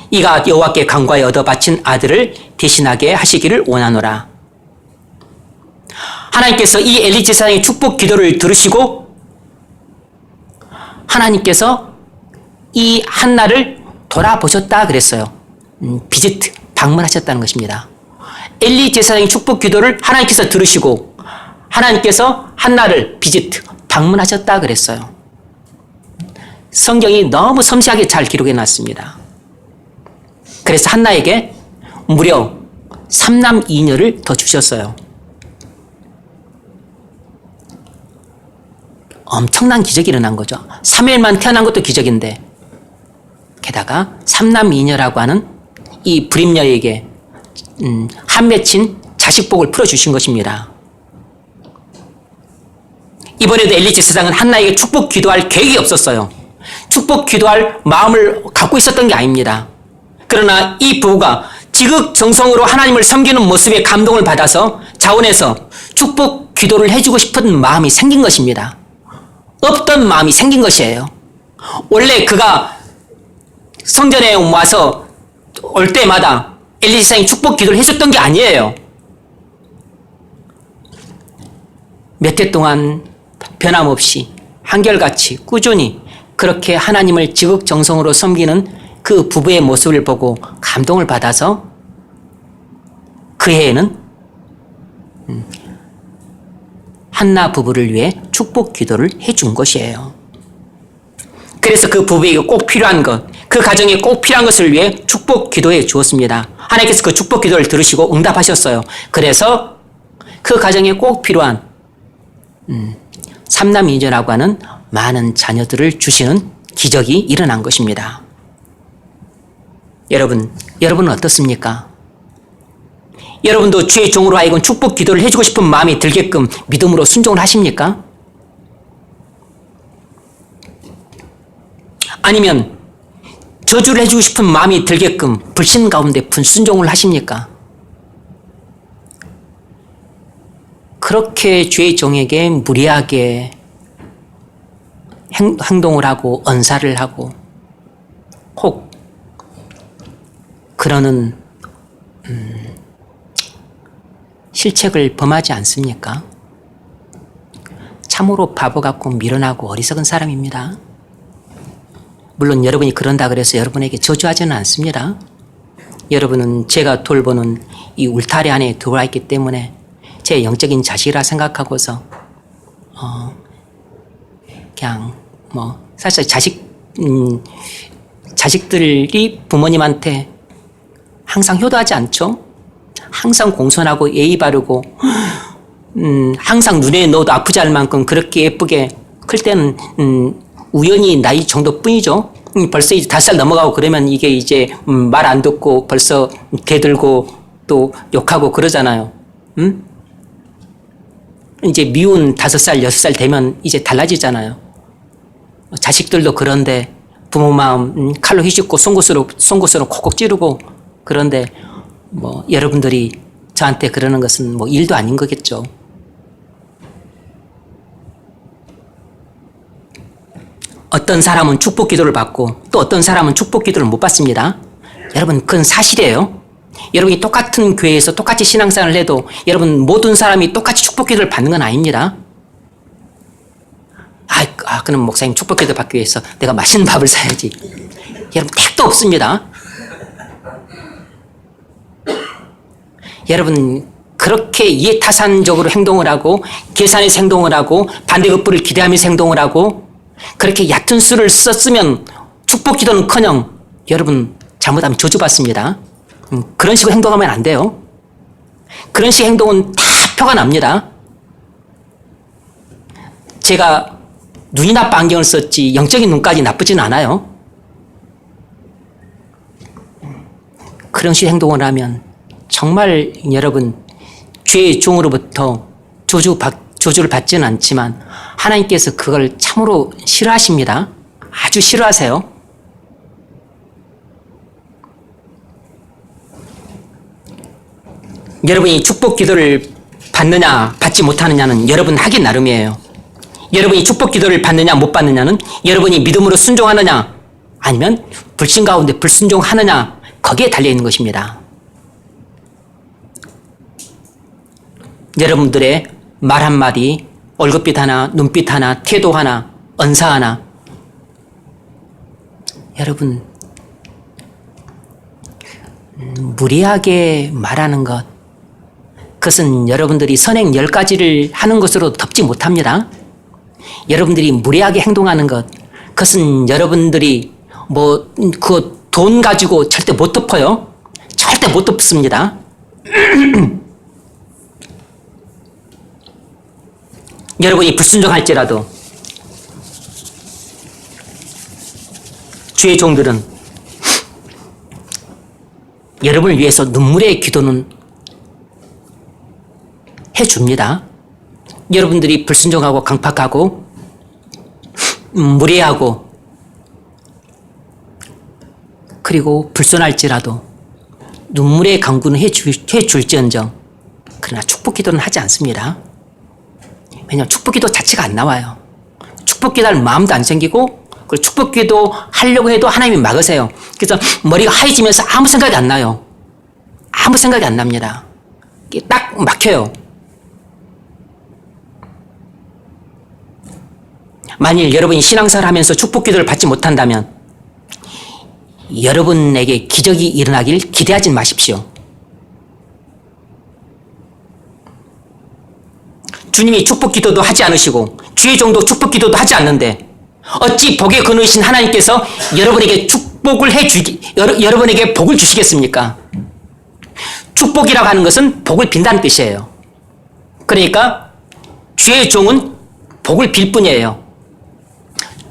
이가 여호와께 간구하여 얻어 바친 아들을 대신하게 하시기를 원하노라. 하나님께서 이 엘리 제사장의 축복 기도를 들으시고 하나님께서 이 한나를 돌아보셨다 그랬어요. 비지트, 방문하셨다는 것입니다. 엘리 제사장의 축복 기도를 하나님께서 들으시고 하나님께서 한나를 비지트, 방문하셨다 그랬어요. 성경이 너무 섬세하게 잘 기록해 놨습니다. 그래서 한나에게 무려 3남 2녀를 더 주셨어요. 엄청난 기적이 일어난 거죠. 사무엘만 태어난 것도 기적인데 게다가 3남 2녀라고 하는 이 불임녀에게 한 맺힌 자식복을 풀어주신 것입니다. 이번에도 엘리 제사장은 한나에게 축복 기도할 계획이 없었어요. 축복 기도할 마음을 갖고 있었던 게 아닙니다. 그러나 이 부부가 지극정성으로 하나님을 섬기는 모습에 감동을 받아서 자원해서 축복 기도를 해주고 싶은 마음이 생긴 것입니다. 없던 마음이 생긴 것이에요. 원래 그가 성전에 와서 올 때마다 엘리 제사장이 축복 기도를 해줬던 게 아니에요. 몇 해 동안 변함없이 한결같이 꾸준히 그렇게 하나님을 지극정성으로 섬기는 그 부부의 모습을 보고 감동을 받아서 그 해에는 한나 부부를 위해 축복 기도를 해준 것이에요. 그래서 그 부부에게 꼭 필요한 것, 그 가정에 꼭 필요한 것을 위해 축복 기도해 주었습니다. 하나님께서 그 축복 기도를 들으시고 응답하셨어요. 그래서 그 가정에 꼭 필요한 3남 2녀라고 하는 많은 자녀들을 주시는 기적이 일어난 것입니다. 여러분은 어떻습니까? 여러분도 주의 종으로 하여금 축복 기도를 해주고 싶은 마음이 들게끔 믿음으로 순종을 하십니까? 아니면 저주를 해주고 싶은 마음이 들게끔 불신 가운데 불순종을 하십니까? 그렇게 주의 종에게 무리하게 행동을 하고 언사를 하고 혹 그러는 실책을 범하지 않습니까? 참으로 바보 같고 미련하고 어리석은 사람입니다. 물론 여러분이 그런다 그래서 여러분에게 저주하지는 않습니다. 여러분은 제가 돌보는 이 울타리 안에 들어와 있기 때문에 제 영적인 자식이라 생각하고서 그냥 사실 자식들이 부모님한테 항상 효도하지 않죠? 항상 공손하고 예의 바르고 항상 눈에 넣어도 아프지 않을 만큼 그렇게 예쁘게 클 때는 우연히 나이 정도뿐이죠. 벌써 이제 5살 넘어가고 그러면 이게 이제 말 안 듣고 벌써 대들고 또 욕하고 그러잖아요. 이제 미운 5살, 6살 되면 이제 달라지잖아요. 자식들도 그런데 부모 마음 칼로 휘짓고 송곳으로 콕콕 찌르고 그런데 여러분들이 저한테 그러는 것은 일도 아닌 거겠죠. 어떤 사람은 축복 기도를 받고 또 어떤 사람은 축복 기도를 못 받습니다. 여러분 그건 사실이에요. 여러분이 똑같은 교회에서 똑같이 신앙생활을 해도 여러분 모든 사람이 똑같이 축복 기도를 받는 건 아닙니다. 그럼 목사님 축복 기도 받기 위해서 내가 맛있는 밥을 사야지. 여러분 택도 없습니다. 여러분 그렇게 이해타산적으로 행동을 하고 계산해서 행동을 하고 반대급부를 기대하면서 행동을 하고 그렇게 얕은 수를 썼으면 축복 기도는커녕 여러분 잘못하면 저주받습니다. 그런 식으로 행동하면 안 돼요. 그런 식의 행동은 다 표가 납니다. 제가 눈이 나빠 안경을 썼지 영적인 눈까지 나쁘진 않아요. 그런 식의 행동을 하면 정말 여러분 죄의 종으로부터 조주를 받지는 않지만 하나님께서 그걸 참으로 싫어하십니다. 아주 싫어하세요. 여러분이 축복 기도를 받느냐 받지 못하느냐는 여러분 하기 나름이에요. 여러분이 축복 기도를 받느냐 못 받느냐는 여러분이 믿음으로 순종하느냐 아니면 불신 가운데 불순종하느냐 거기에 달려있는 것입니다. 여러분들의 말 한마디, 얼굴빛 하나, 눈빛 하나, 태도 하나, 언사 하나 여러분 무리하게 말하는 것 그것은 여러분들이 선행 10가지를 하는 것으로 덮지 못합니다. 여러분들이 무리하게 행동하는 것 그것은 여러분들이 그 돈 가지고 절대 못 덮어요. 절대 못 덮습니다. 여러분이 불순종할지라도 주의 종들은 여러분을 위해서 눈물의 기도는 해줍니다. 여러분들이 불순종하고 강팍하고 무례하고 그리고 불손할지라도 눈물의 강구는 해줄지언정 그러나 축복 기도는 하지 않습니다. 왜냐하면 축복 기도 자체가 안 나와요. 축복 기도할 마음도 안 생기고 그리고 축복 기도 하려고 해도 하나님이 막으세요. 그래서 머리가 하얘지면서 아무 생각이 안 나요. 아무 생각이 안 납니다. 딱 막혀요. 만일 여러분이 신앙생활을 하면서 축복 기도를 받지 못한다면 여러분에게 기적이 일어나길 기대하지 마십시오. 주님이 축복 기도도 하지 않으시고 주의 종도 축복 기도도 하지 않는데 어찌 복에 근으신 하나님께서 여러분에게 여러분에게 복을 주시겠습니까? 축복이라고 하는 것은 복을 빈다는 뜻이에요. 그러니까 주의 종은 복을 빌 뿐이에요.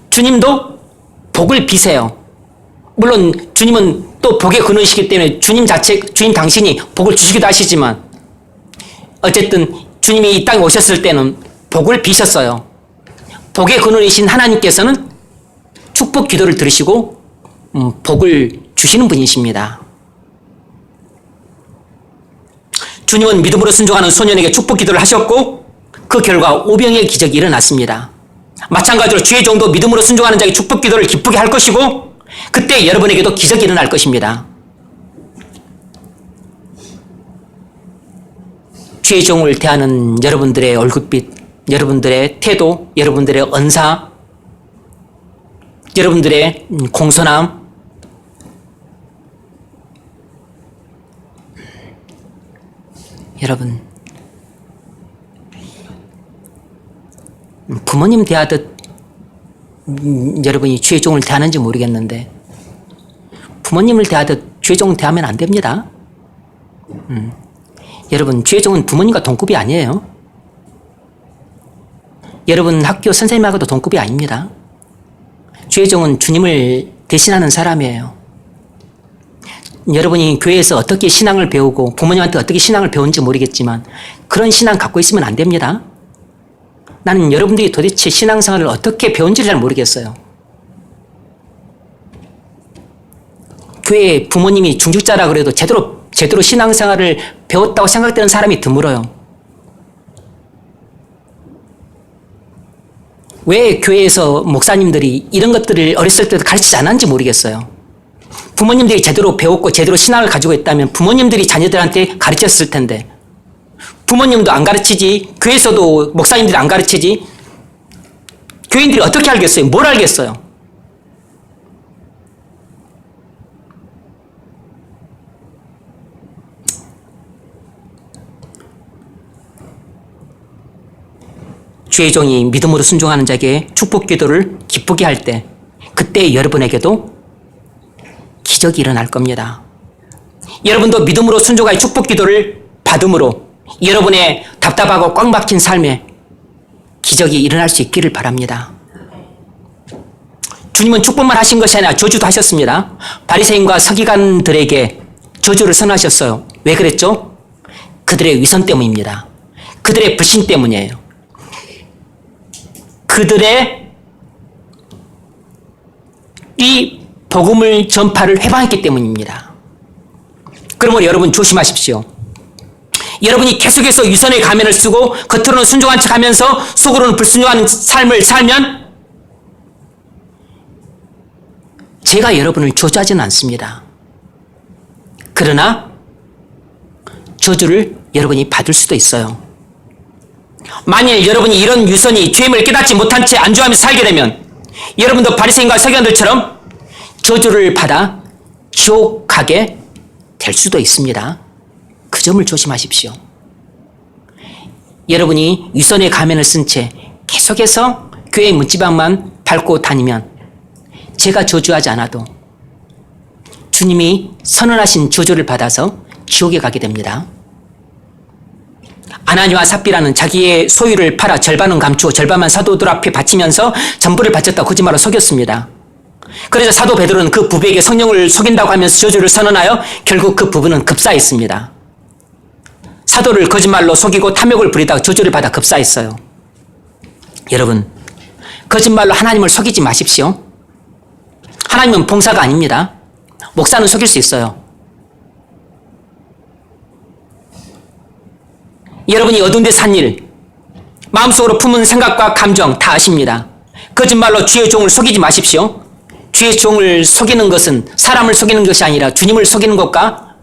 주님도 복을 비세요. 물론 주님은 또 복에 근으시기 때문에 주님 당신이 복을 주시기도 하시지만 어쨌든 주님이 이 땅에 오셨을 때는 복을 비셨어요. 복의 근원이신 하나님께서는 축복 기도를 들으시고 복을 주시는 분이십니다. 주님은 믿음으로 순종하는 소년에게 축복 기도를 하셨고 그 결과 오병이의 기적이 일어났습니다. 마찬가지로 주의 종도 믿음으로 순종하는 자에게 축복 기도를 기쁘게 할 것이고 그때 여러분에게도 기적이 일어날 것입니다. 주의 종을 대하는 여러분들의 얼굴빛, 여러분들의 태도, 여러분들의 언사, 여러분들의 공손함, 여러분 부모님 대하듯 여러분이 주의 종을 대하는지 모르겠는데 부모님을 대하듯 주의 종을 대하면 안 됩니다. 여러분 주의 종은 부모님과 동급이 아니에요. 여러분 학교 선생님하고도 동급이 아닙니다. 주의 종은 주님을 대신하는 사람이에요. 여러분이 교회에서 어떻게 신앙을 배우고 부모님한테 어떻게 신앙을 배운지 모르겠지만 그런 신앙 갖고 있으면 안 됩니다. 나는 여러분들이 도대체 신앙생활을 어떻게 배운지를 잘 모르겠어요. 교회 부모님이 중직자라 그래도 제대로 신앙생활을 배웠다고 생각되는 사람이 드물어요. 왜 교회에서 목사님들이 이런 것들을 어렸을 때도 가르치지 않았는지 모르겠어요. 부모님들이 제대로 배웠고 제대로 신앙을 가지고 있다면 부모님들이 자녀들한테 가르쳤을 텐데 부모님도 안 가르치지 교회에서도 목사님들이 안 가르치지 교인들이 어떻게 알겠어요? 뭘 알겠어요? 주의 종이 믿음으로 순종하는 자에게 축복 기도를 기쁘게 할 때 그때 여러분에게도 기적이 일어날 겁니다. 여러분도 믿음으로 순종하여 축복 기도를 받음으로 여러분의 답답하고 꽉 막힌 삶에 기적이 일어날 수 있기를 바랍니다. 주님은 축복만 하신 것이 아니라 저주도 하셨습니다. 바리새인과 서기관들에게 저주를 선하셨어요. 왜 그랬죠? 그들의 위선 때문입니다. 그들의 불신 때문이에요. 그들의 이 복음을 전파를 회방했기 때문입니다. 그러므로 여러분 조심하십시오. 여러분이 계속해서 위선의 가면을 쓰고 겉으로는 순종한 척하면서 속으로는 불순종하는 삶을 살면 제가 여러분을 저주하지는 않습니다. 그러나 저주를 여러분이 받을 수도 있어요. 만일 여러분이 이런 유선이 죄임을 깨닫지 못한 채 안주하면서 살게 되면 여러분도 바리새인과 서기관들처럼 저주를 받아 지옥 가게 될 수도 있습니다. 그 점을 조심하십시오. 여러분이 유선의 가면을 쓴 채 계속해서 교회 문지방만 밟고 다니면 제가 저주하지 않아도 주님이 선언하신 저주를 받아서 지옥에 가게 됩니다. 아나니와 삽비라는 자기의 소유를 팔아 절반은 감추어 절반만 사도들 앞에 바치면서 전부를 바쳤다고 거짓말로 속였습니다. 그래서 사도 베드로는 그 부부에게 성령을 속인다고 하면서 저주를 선언하여 결국 그 부부는 급사했습니다. 사도를 거짓말로 속이고 탐욕을 부리다가 저주를 받아 급사했어요. 여러분, 거짓말로 하나님을 속이지 마십시오. 하나님은 봉사가 아닙니다. 목사는 속일 수 있어요. 여러분이 어두운 데 산 일, 마음속으로 품은 생각과 감정 다 아십니다. 거짓말로 주의 종을 속이지 마십시오. 주의 종을 속이는 것은 사람을 속이는 것이 아니라 주님을 속이는 것과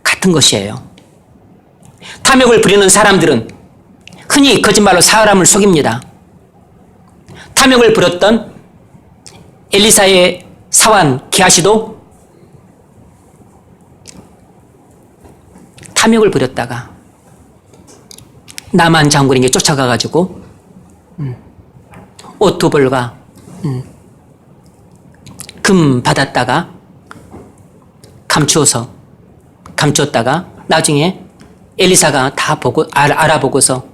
같은 것이에요. 탐욕을 부리는 사람들은 흔히 거짓말로 사람을 속입니다. 탐욕을 부렸던 엘리사의 사환 게하시도 탐욕을 부렸다가 나만 장군에게 쫓아가가지고 옷 두 벌과 금 받았다가 감추었다가 나중에 엘리사가 다 보고 알아보고서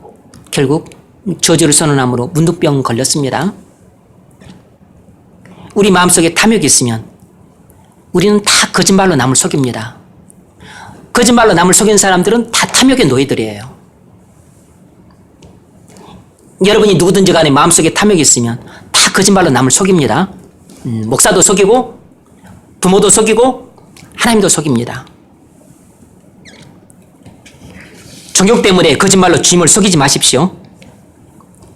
결국 저주를 선언함으로 문둥병 걸렸습니다. 우리 마음속에 탐욕이 있으면 우리는 다 거짓말로 남을 속입니다. 거짓말로 남을 속인 사람들은 다 탐욕의 노예들이에요. 여러분이 누구든지 간에 마음속에 탐욕이 있으면 다 거짓말로 남을 속입니다. 목사도 속이고 부모도 속이고 하나님도 속입니다. 종교 때문에 거짓말로 주님을 속이지 마십시오.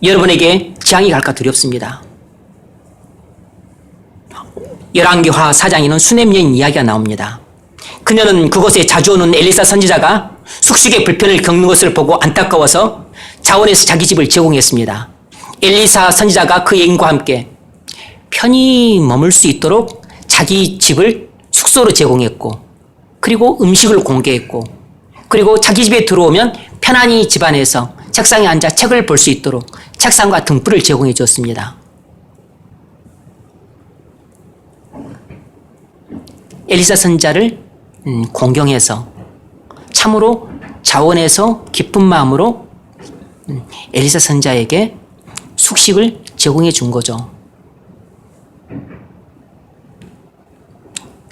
여러분에게 재앙이 갈까 두렵습니다. 열왕기하 4장에는 수넴 여인 이야기가 나옵니다. 그녀는 그곳에 자주 오는 엘리사 선지자가 숙식의 불편을 겪는 것을 보고 안타까워서 자원에서 자기 집을 제공했습니다. 엘리사 선지자가 그 여인과 함께 편히 머물 수 있도록 자기 집을 숙소로 제공했고, 그리고 음식을 공개했고, 그리고 자기 집에 들어오면 편안히 집안에서 책상에 앉아 책을 볼 수 있도록 책상과 등불을 제공해 주었습니다. 엘리사 선지자를 공경해서 참으로 자원해서 기쁜 마음으로 엘리사 선지자에게 숙식을 제공해 준 거죠.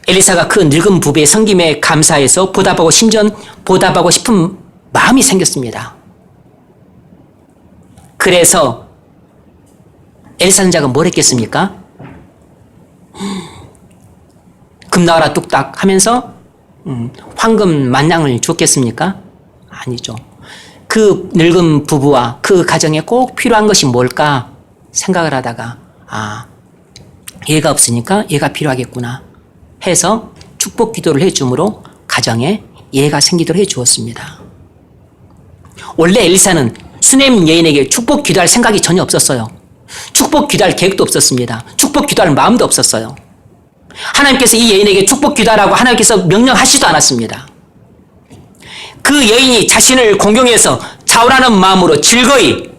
엘리사가 그 늙은 부부의 섬김에 감사해서 보답하고 심지어 보답하고 싶은 마음이 생겼습니다. 그래서 엘리사 선지자가 뭘 했겠습니까? 금 나와라 뚝딱 하면서 황금 만냥을 줬겠습니까? 아니죠. 그 늙은 부부와 그 가정에 꼭 필요한 것이 뭘까 생각을 하다가 얘가 없으니까 얘가 필요하겠구나 해서 축복 기도를 해줌으로 가정에 예가 생기도록 해주었습니다. 원래 엘리사는 수넴 여인에게 축복 기도할 생각이 전혀 없었어요. 축복 기도할 계획도 없었습니다. 축복 기도할 마음도 없었어요. 하나님께서 이 여인에게 축복 기도하라고 하나님께서 명령하시지도 않았습니다. 그 여인이 자신을 공경해서 자원하는 마음으로 즐거이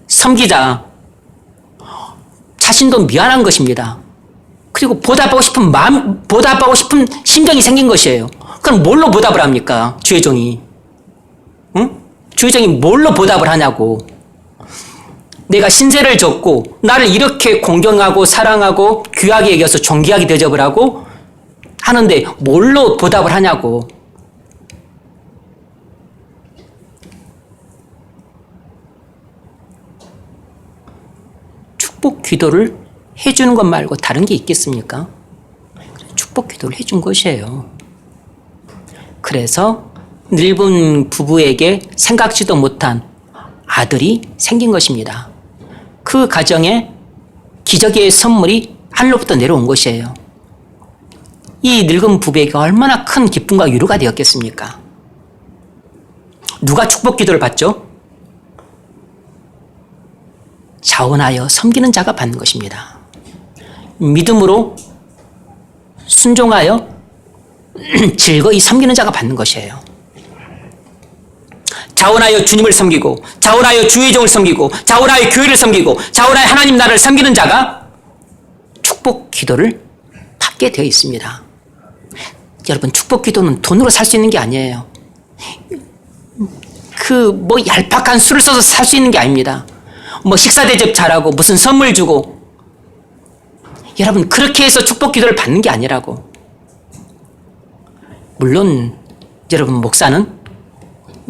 섬기자 자신도 미안한 것입니다. 그리고 보답하고 싶은 심정이 생긴 것이에요. 그럼 뭘로 보답을 합니까? 주의 종이. 응? 주의 종이 뭘로 보답을 하냐고. 내가 신세를 졌고 나를 이렇게 공경하고 사랑하고 귀하게 여겨서 존귀하게 대접을 하고 하는데 뭘로 보답을 하냐고. 축복 기도를 해주는 것 말고 다른 게 있겠습니까? 축복 기도를 해준 것이에요. 그래서 늙은 부부에게 생각지도 못한 아들이 생긴 것입니다. 그 가정에 기적의 선물이 하늘로부터 내려온 것이에요. 이 늙은 부부에게 얼마나 큰 기쁨과 위로가 되었겠습니까? 누가 축복 기도를 받죠? 자원하여 섬기는 자가 받는 것입니다. 믿음으로 순종하여 즐거이 섬기는 자가 받는 것이에요. 자원하여 주님을 섬기고 자원하여 주의 종을 섬기고 자원하여 교회를 섬기고 자원하여 하나님 나라를 섬기는 자가 축복 기도를 받게 되어 있습니다. 여러분, 축복 기도는 돈으로 살 수 있는 게 아니에요. 얄팍한 술을 써서 살 수 있는 게 아닙니다. 식사 대접 잘하고 무슨 선물 주고, 여러분 그렇게 해서 축복 기도를 받는 게 아니라고. 물론 여러분, 목사는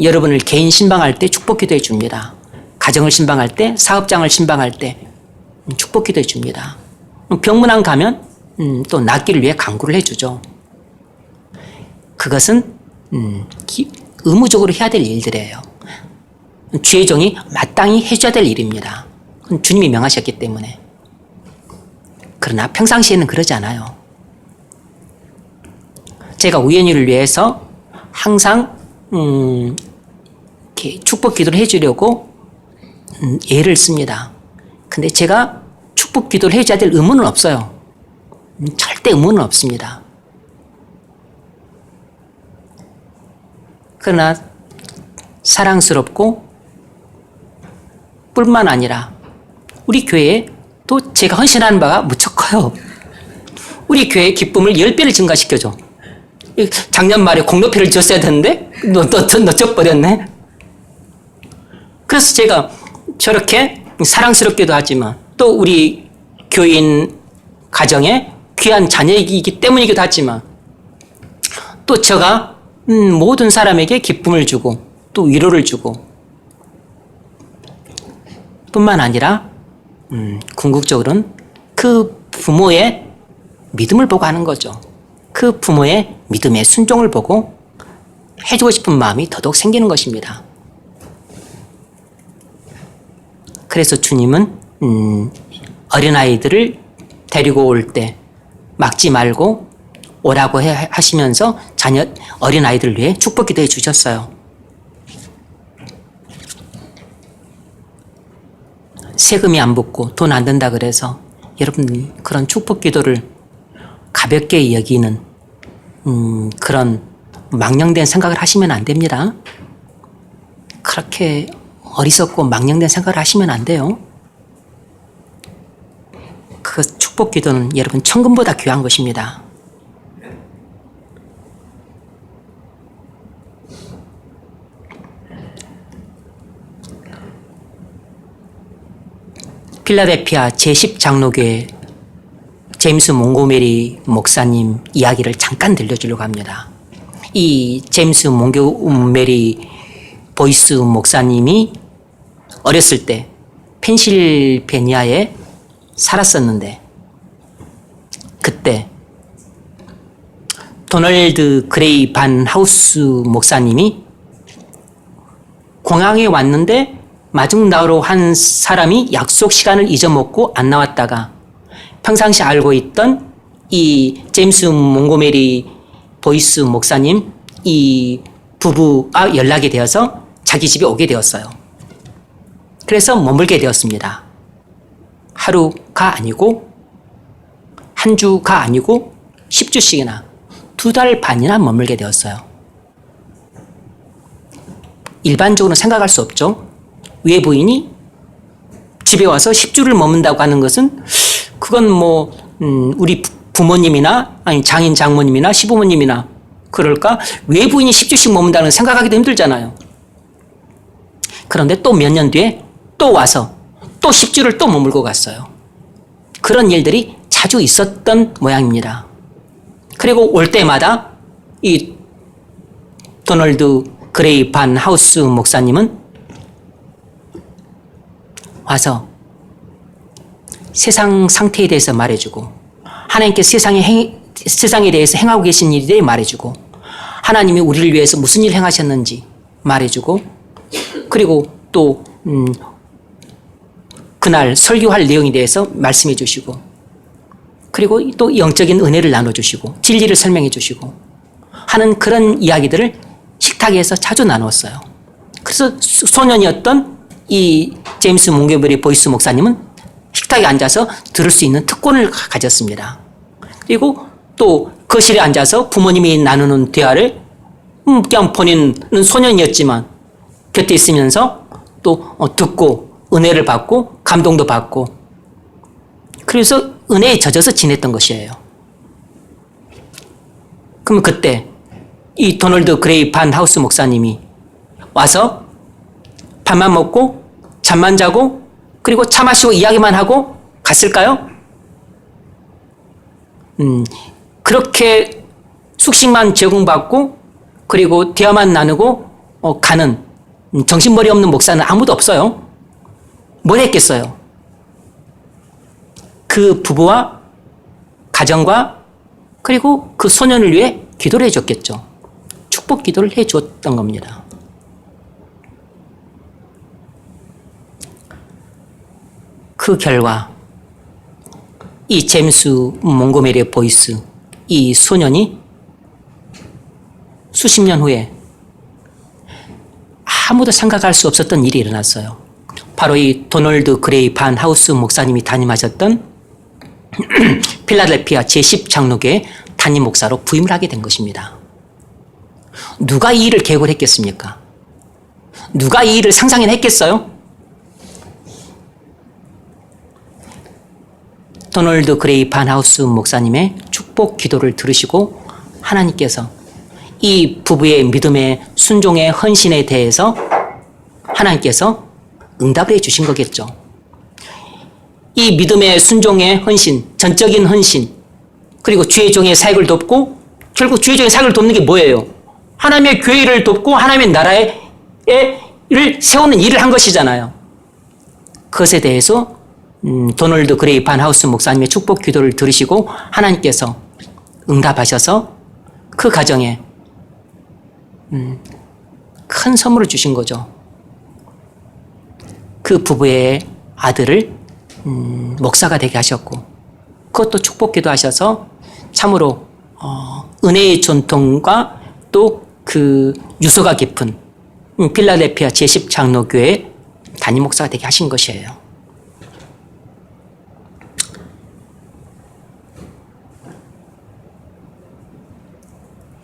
여러분을 개인 신방할 때 축복 기도해 줍니다. 가정을 신방할 때, 사업장을 신방할 때 축복 기도해 줍니다. 병문안 가면 또 낫기를 위해 간구를 해주죠. 그것은 의무적으로 해야 될 일들이에요. 주의 종이 마땅히 해줘야 될 일입니다. 그건 주님이 명하셨기 때문에. 그러나 평상시에는 그러지 않아요. 제가 우연히를 위해서 항상 이렇게 축복 기도를 해주려고 애를 씁니다. 근데 제가 축복 기도를 해줘야 될 의무는 없어요. 절대 의무는 없습니다. 그러나 사랑스럽고 뿐만 아니라 우리 교회에 또 제가 헌신하는 바가 무척 커요. 우리 교회의 기쁨을 10배를 증가시켜줘. 작년 말에 공로패를 줬어야 되는데 놓쳐버렸네. 그래서 제가 저렇게 사랑스럽기도 하지만 또 우리 교인 가정에 귀한 자녀이기 때문이기도 하지만 또 제가 모든 사람에게 기쁨을 주고 또 위로를 주고 뿐만 아니라 궁극적으로는 그 부모의 믿음을 보고 하는 거죠. 그 부모의 믿음의 순종을 보고 해주고 싶은 마음이 더더욱 생기는 것입니다. 그래서 주님은 어린아이들을 데리고 올 때 막지 말고 오라고 하시면서 어린아이들을 위해 축복 기도해 주셨어요. 세금이 안 붙고 돈 안 든다 그래서 여러분 그런 축복 기도를 가볍게 여기는 그런 망령된 생각을 하시면 안 됩니다. 그렇게 어리석고 망령된 생각을 하시면 안 돼요. 그 축복 기도는 여러분 천금보다 귀한 것입니다. 필라델피아 제10장로교회 제임스 몽고메리 목사님 이야기를 잠깐 들려주려고 합니다. 이 제임스 몽고메리 보이스 목사님이 어렸을 때 펜실베니아에 살았었는데 그때 도널드 그레이 반 하우스 목사님이 공항에 왔는데 마중 나오러 한 사람이 약속 시간을 잊어먹고 안 나왔다가 평상시 알고 있던 이 제임스 몽고메리 보이스 목사님 이 부부와 연락이 되어서 자기 집에 오게 되었어요. 그래서 머물게 되었습니다. 하루가 아니고 한 주가 아니고 10주씩이나 2달 반이나 머물게 되었어요. 일반적으로 생각할 수 없죠. 외부인이 집에 와서 10주를 머문다고 하는 것은 그건 뭐 우리 부모님이나 아니 장인 장모님이나 시부모님이나 그럴까 외부인이 10주씩 머문다는 생각하기도 힘들잖아요. 그런데 또 몇 년 뒤에 또 와서 또 10주를 또 머물고 갔어요. 그런 일들이 자주 있었던 모양입니다. 그리고 올 때마다 이 도널드 그레이 반 하우스 목사님은 와서 세상 상태에 대해서 말해주고 하나님께 세상에 대해서 행하고 계신 일에 대해 말해주고 하나님이 우리를 위해서 무슨 일 행하셨는지 말해주고 그리고 또 그날 설교할 내용에 대해서 말씀해 주시고 그리고 또 영적인 은혜를 나눠주시고 진리를 설명해 주시고 하는 그런 이야기들을 식탁에서 자주 나누었어요. 그래서 소년이었던 이 제임스 몽고메리 보이스 목사님은 식탁에 앉아서 들을 수 있는 특권을 가졌습니다. 그리고 또 거실에 앉아서 부모님이 나누는 대화를 그냥 본인은 소년이었지만 곁에 있으면서 또 듣고 은혜를 받고 감동도 받고 그래서 은혜에 젖어서 지냈던 것이에요. 그럼 그때 이 도널드 그레이 반 하우스 목사님이 와서 밥만 먹고 잠만 자고 그리고 차 마시고 이야기만 하고 갔을까요? 그렇게 숙식만 제공받고 그리고 대화만 나누고 가는 정신머리 없는 목사는 아무도 없어요. 뭘 했겠어요? 그 부부와 가정과 그리고 그 소년을 위해 기도를 해줬겠죠. 축복 기도를 해줬던 겁니다. 그 결과 이 제임스 몽고메리 보이스 이 소년이 수십 년 후에 아무도 생각할 수 없었던 일이 일어났어요. 바로 이 도널드 그레이 반 하우스 목사님이 담임하셨던 필라델피아 제10장로교회 담임 목사로 부임을 하게 된 것입니다. 누가 이 일을 계획을 했겠습니까? 누가 이 일을 상상해냈겠어요? 도널드 그레이 반 하우스 목사님의 축복 기도를 들으시고 하나님께서 이 부부의 믿음의 순종의 헌신에 대해서 하나님께서 응답을 해주신 거겠죠. 이 믿음의 순종의 헌신, 전적인 헌신, 그리고 주의 종의 사역을 돕고 결국 주의 종의 사역을 돕는 게 뭐예요? 하나님의 교회를 돕고 하나님의 나라를 세우는 일을 한 것이잖아요. 그것에 대해서 도널드 그레이 반하우스 목사님의 축복 기도를 들으시고 하나님께서 응답하셔서 그 가정에 큰 선물을 주신 거죠. 그 부부의 아들을 목사가 되게 하셨고, 그것도 축복 기도하셔서 참으로 은혜의 전통과 또 그 유서가 깊은 필라델피아 제10장로교회 담임 목사가 되게 하신 것이에요.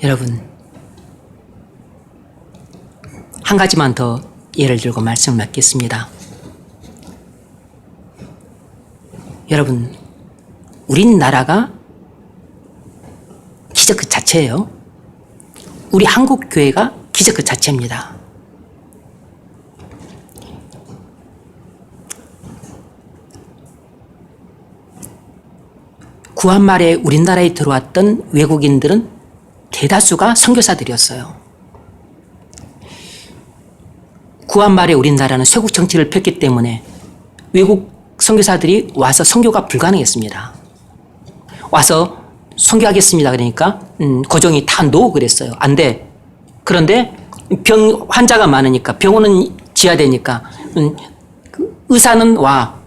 여러분, 한 가지만 더 예를 들고 말씀을 맺겠습니다. 여러분, 우리나라가 기적 그 자체예요. 우리 한국 교회가 기적 그 자체입니다. 구한 말에 우리나라에 들어왔던 외국인들은 대다수가 선교사들이었어요. 구한 말에 우리나라는 쇄국 정치를 폈기 때문에 외국 선교사들이 와서 선교가 불가능했습니다. 와서 선교하겠습니다. 그러니까 고종이 다 노 그랬어요. 안 돼. 그런데 환자가 많으니까 병원은 지어야 되니까 의사는 와.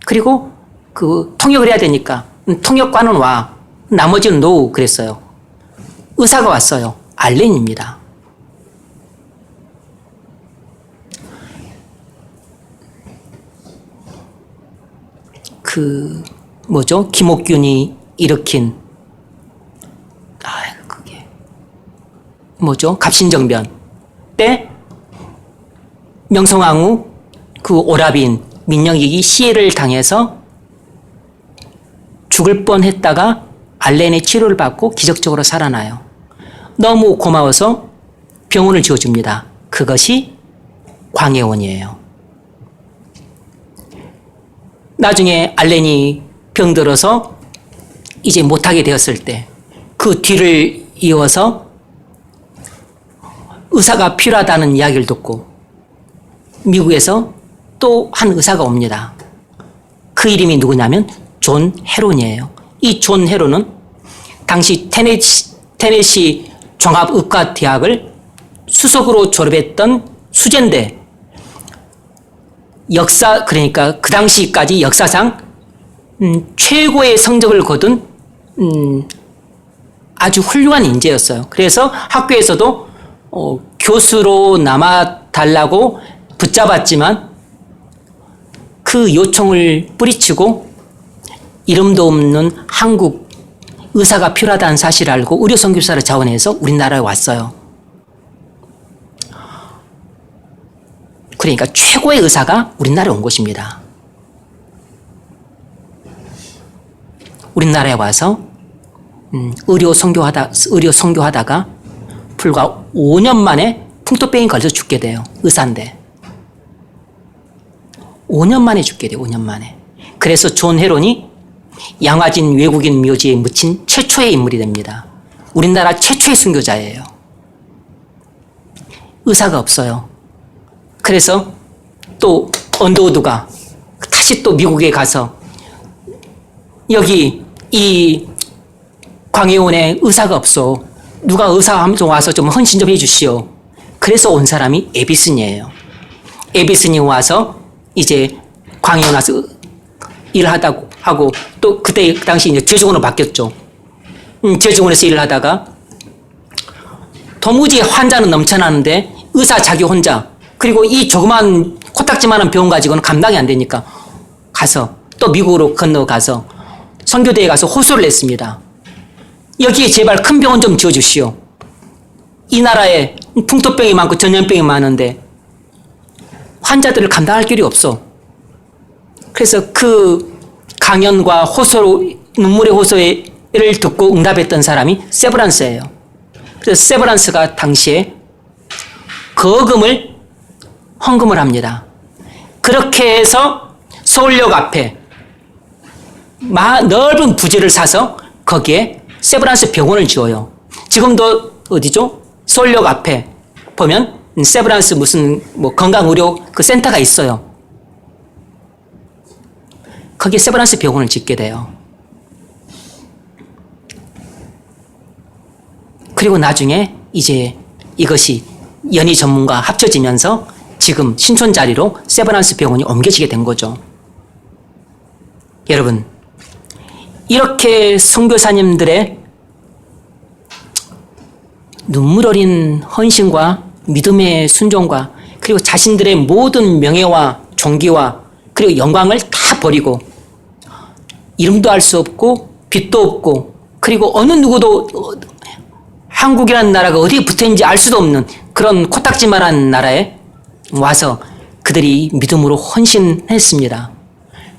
그리고 그 통역을 해야 되니까 통역관은 와. 나머지는 노 그랬어요. 의사가 왔어요. 알렌입니다. 김옥균이 일으킨 그게 갑신정변 때 명성황후 그 오라빈 민영익이 시해를 당해서 죽을 뻔했다가 알렌의 치료를 받고 기적적으로 살아나요. 너무 고마워서 병원을 지어줍니다. 그것이 광해원이에요. 나중에 알렌이 병들어서 이제 못하게 되었을 때 그 뒤를 이어서 의사가 필요하다는 이야기를 듣고 미국에서 또 한 의사가 옵니다. 그 이름이 누구냐면 존 헤론이에요. 이 존 헤론은 당시 테네시 종합의과대학을 수석으로 졸업했던 수재인데 그러니까 그 당시까지 역사상 최고의 성적을 거둔 아주 훌륭한 인재였어요. 그래서 학교에서도 교수로 남아달라고 붙잡았지만 그 요청을 뿌리치고 이름도 없는 한국 의사가 필요하다는 사실을 알고 의료 선교사를 자원해서 우리나라에 왔어요. 그러니까 최고의 의사가 우리나라에 온 것입니다. 우리나라에 와서 의료 선교하다가 불과 5년 만에 풍토병이 걸려서 죽게 돼요. 의사인데. 5년 만에 죽게 돼요. 5년 만에. 그래서 존 헤론이 양화진 외국인 묘지에 묻힌 최초의 인물이 됩니다. 우리나라 최초의 순교자예요. 의사가 없어요. 그래서 또 언더우드가 다시 또 미국에 가서 여기 이 광해원에 의사가 없어. 누가 의사 좀 와서 좀 헌신 좀 해주시오. 그래서 온 사람이 에비슨이에요. 에비슨이 와서 이제 광해원 와서 일을 하고 또 그때 그 당시 이제 제주군으로 바뀌었죠. 제주군에서 일을 하다가 도무지 환자는 넘쳐나는데 의사 자기 혼자 그리고 이 조그만 코딱지만한 병원 가지고는 감당이 안 되니까 가서 또 미국으로 건너가서 선교대에 가서 호소를 했습니다. 여기에 제발 큰 병원 좀 지어주시오. 이 나라에 풍토병이 많고 전염병이 많은데 환자들을 감당할 길이 없어. 그래서 그 강연과 눈물의 호소를 듣고 응답했던 사람이 세브란스예요. 그래서 세브란스가 당시에 거금을 헌금을 합니다. 그렇게 해서 서울역 앞에 넓은 부지를 사서 거기에 세브란스 병원을 지어요. 지금도 어디죠? 서울역 앞에 보면 세브란스 무슨 건강의료 그 센터가 있어요. 거기에 세브란스 병원을 짓게 돼요. 그리고 나중에 이제 이것이 연희 전문과 합쳐지면서 지금 신촌 자리로 세브란스 병원이 옮겨지게 된 거죠. 여러분, 이렇게 선교사님들의 눈물 어린 헌신과 믿음의 순종과 그리고 자신들의 모든 명예와 존귀와 그리고 영광을 다 버리고 이름도 알 수 없고 빛도 없고 그리고 어느 누구도 한국이라는 나라가 어디에 붙어있는지 알 수도 없는 그런 코딱지만한 나라에 와서 그들이 믿음으로 헌신했습니다.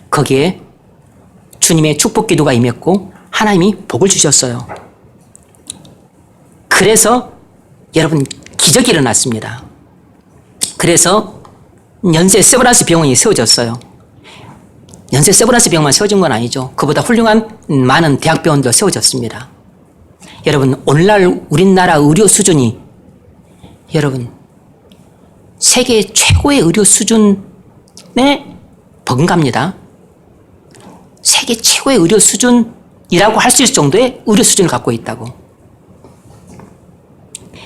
거기에 주님의 축복 기도가 임했고 하나님이 복을 주셨어요. 그래서 여러분 기적이 일어났습니다. 그래서 연세 세브란스 병원이 세워졌어요. 연세 세브란스 병원만 세워진 건 아니죠. 그보다 훌륭한 많은 대학병원도 세워졌습니다. 여러분, 오늘날 우리나라 의료 수준이 여러분 세계 최고의 의료 수준에 버금갑니다. 세계 최고의 의료 수준이라고 할 수 있을 정도의 의료 수준을 갖고 있다고.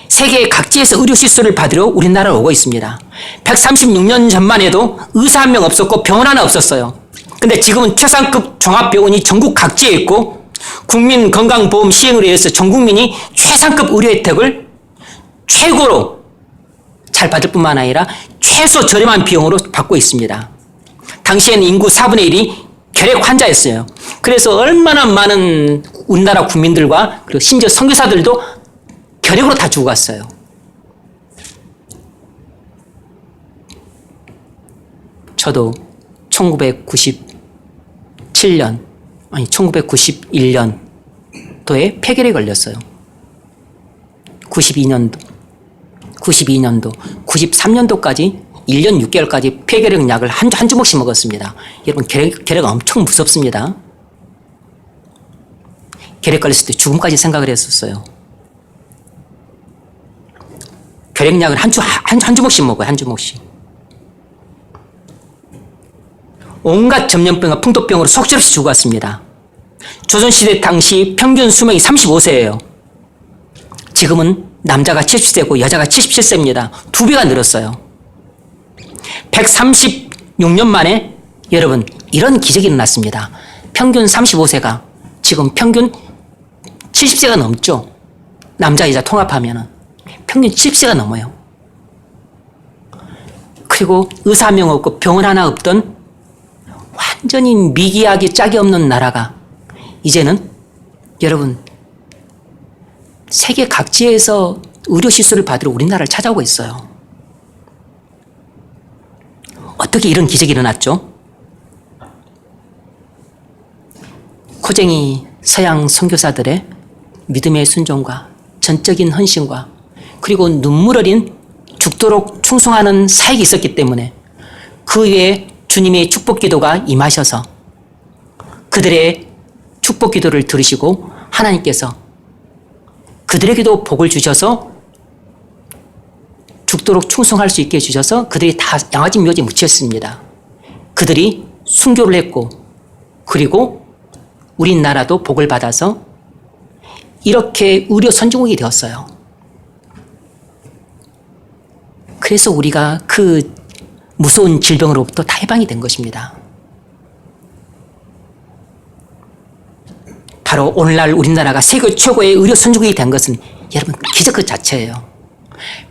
세계 각지에서 의료 시술을 받으러 우리나라로 오고 있습니다. 136년 전만 해도 의사 한 명 없었고 병원 하나 없었어요. 근데 지금은 최상급 종합병원이 전국 각지에 있고 국민건강보험 시행으로 해서 전 국민이 최상급 의료 혜택을 최고로 잘 받을 뿐만 아니라 최소 저렴한 비용으로 받고 있습니다. 당시에는 인구 4분의 1이 결핵 환자였어요. 그래서 얼마나 많은 우리나라 국민들과 그리고 심지어 선교사들도 결핵으로 다 죽어갔어요. 저도 1991년도에 폐결핵 걸렸어요. 92년도, 93년도까지 1년 6개월까지 폐결핵 약을 한 주먹씩 먹었습니다. 여러분, 결핵 엄청 무섭습니다. 결핵 걸렸을 때 죽음까지 생각을 했었어요. 결핵약을 한 주먹씩 먹어요, 한 주먹씩. 온갖 전염병과 풍토병으로 속절없이 죽어갔습니다. 조선시대 당시 평균 수명이 35세예요. 지금은 남자가 70세고 여자가 77세입니다. 2배가 늘었어요. 136년 만에 여러분 이런 기적이 일어났습니다. 평균 35세가 지금 평균 70세가 넘죠. 남자 여자 통합하면 평균 70세가 넘어요. 그리고 의사 한 명 없고 병원 하나 없던 완전히 미기하기 짝이 없는 나라가 이제는 여러분 세계 각지에서 의료 시술을 받으러 우리나라를 찾아오고 있어요. 어떻게 이런 기적이 일어났죠? 코쟁이 서양 선교사들의 믿음의 순종과 전적인 헌신과 그리고 눈물 어린 죽도록 충성하는 사역이 있었기 때문에 그 위에 주님의 축복 기도가 임하셔서 그들의 축복 기도를 들으시고 하나님께서 그들에게도 복을 주셔서 죽도록 충성할 수 있게 해주셔서 그들이 다 양아지 묘지에 묻혔습니다. 그들이 순교를 했고 그리고 우리나라도 복을 받아서 이렇게 의료 선진국이 되었어요. 그래서 우리가 그 무서운 질병으로부터 다 해방이 된 것입니다. 바로 오늘날 우리나라가 세계 최고의 의료 선진국이 된 것은 여러분 기적 그 자체예요.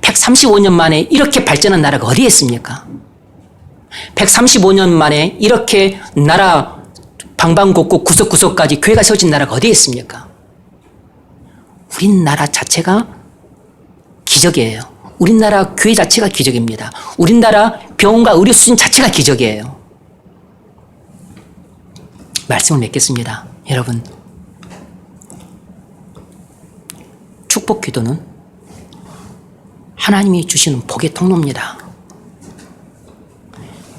135년 만에 이렇게 발전한 나라가 어디에 있습니까? 135년 만에 이렇게 나라 방방곡곡 구석구석까지 교회가 세워진 나라가 어디에 있습니까? 우리나라 자체가 기적이에요. 우리나라 교회 자체가 기적입니다. 우리나라 병원과 의료 수준 자체가 기적이에요. 말씀을 맺겠습니다. 여러분, 축복 기도는 하나님이 주시는 복의 통로입니다.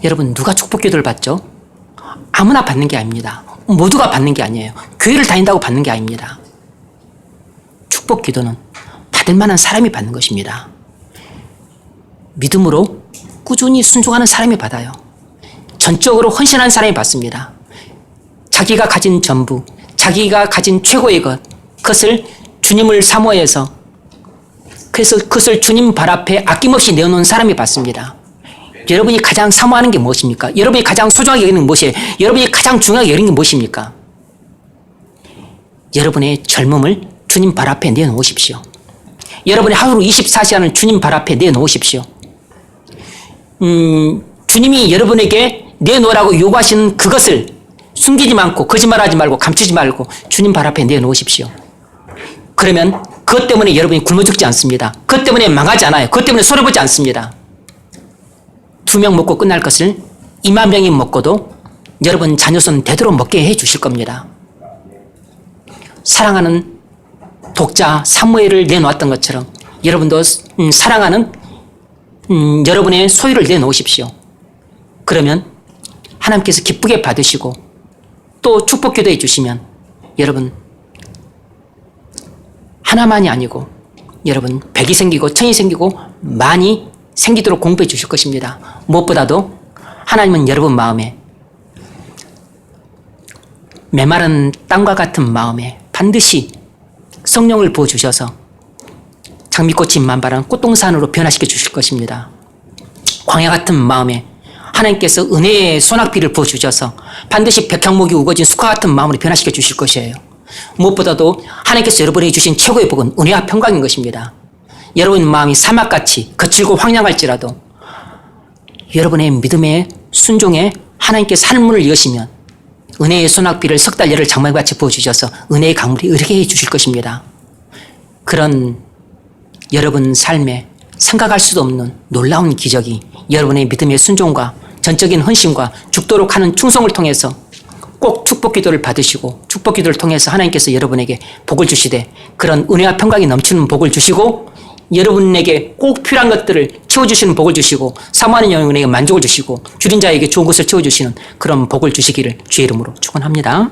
여러분, 누가 축복 기도를 받죠? 아무나 받는 게 아닙니다. 모두가 받는 게 아니에요. 교회를 다닌다고 받는 게 아닙니다. 축복 기도는 받을 만한 사람이 받는 것입니다. 믿음으로 꾸준히 순종하는 사람이 받아요. 전적으로 헌신하는 사람이 받습니다. 자기가 가진 전부, 자기가 가진 최고의 그것을 주님을 사모해서 그래서 그것을 주님 발 앞에 아낌없이 내어놓은 사람이 받습니다. 여러분이 가장 사모하는 게 무엇입니까? 여러분이 가장 소중하게 여기는 게 무엇이에요? 여러분이 가장 중요하게 여기는 게 무엇입니까? 여러분의 젊음을 주님 발 앞에 내놓으십시오. 여러분의 하루 24시간을 주님 발 앞에 내놓으십시오. 주님이 여러분에게 내놓으라고 요구하시는 그것을 숨기지 않고 거짓말하지 말고 감추지 말고 주님 발 앞에 내놓으십시오. 그러면 그것 때문에 여러분이 굶어 죽지 않습니다. 그것 때문에 망하지 않아요. 그것 때문에 손해보지 않습니다. 2명 먹고 끝날 것을 2만 명이 먹고도 여러분 자녀손 되도록 먹게 해주실 겁니다. 사랑하는 독자 사무엘을 내놓았던 것처럼 여러분도 사랑하는 여러분의 소유를 내놓으십시오. 그러면 하나님께서 기쁘게 받으시고 또 축복 기도해 주시면 여러분 하나만이 아니고 여러분 100이 생기고 1000이 생기고 많이 생기도록 공부해 주실 것입니다. 무엇보다도 하나님은 여러분 마음에 메마른 땅과 같은 마음에 반드시 성령을 부어주셔서 장미꽃이 만발한 꽃동산으로 변화시켜 주실 것입니다. 광야 같은 마음에 하나님께서 은혜의 소낙비를 부어주셔서 반드시 백향목이 우거진 수카 같은 마음으로 변화시켜 주실 것이에요. 무엇보다도 하나님께서 여러분에게 주신 최고의 복은 은혜와 평강인 것입니다. 여러분 마음이 사막같이 거칠고 황량할지라도 여러분의 믿음의 순종에 하나님께서 하늘문을 여시면 은혜의 소낙비를 석 달 열흘 장막같이 부어주셔서 은혜의 강물이 흐르게 해주실 것입니다. 그런 여러분 삶에 생각할 수도 없는 놀라운 기적이 여러분의 믿음의 순종과 전적인 헌신과 죽도록 하는 충성을 통해서 꼭 축복 기도를 받으시고 축복 기도를 통해서 하나님께서 여러분에게 복을 주시되 그런 은혜와 평강이 넘치는 복을 주시고 여러분에게 꼭 필요한 것들을 채워주시는 복을 주시고 사모하는 영혼에게 만족을 주시고 줄인 자에게 좋은 것을 채워주시는 그런 복을 주시기를 주의 이름으로 축원합니다.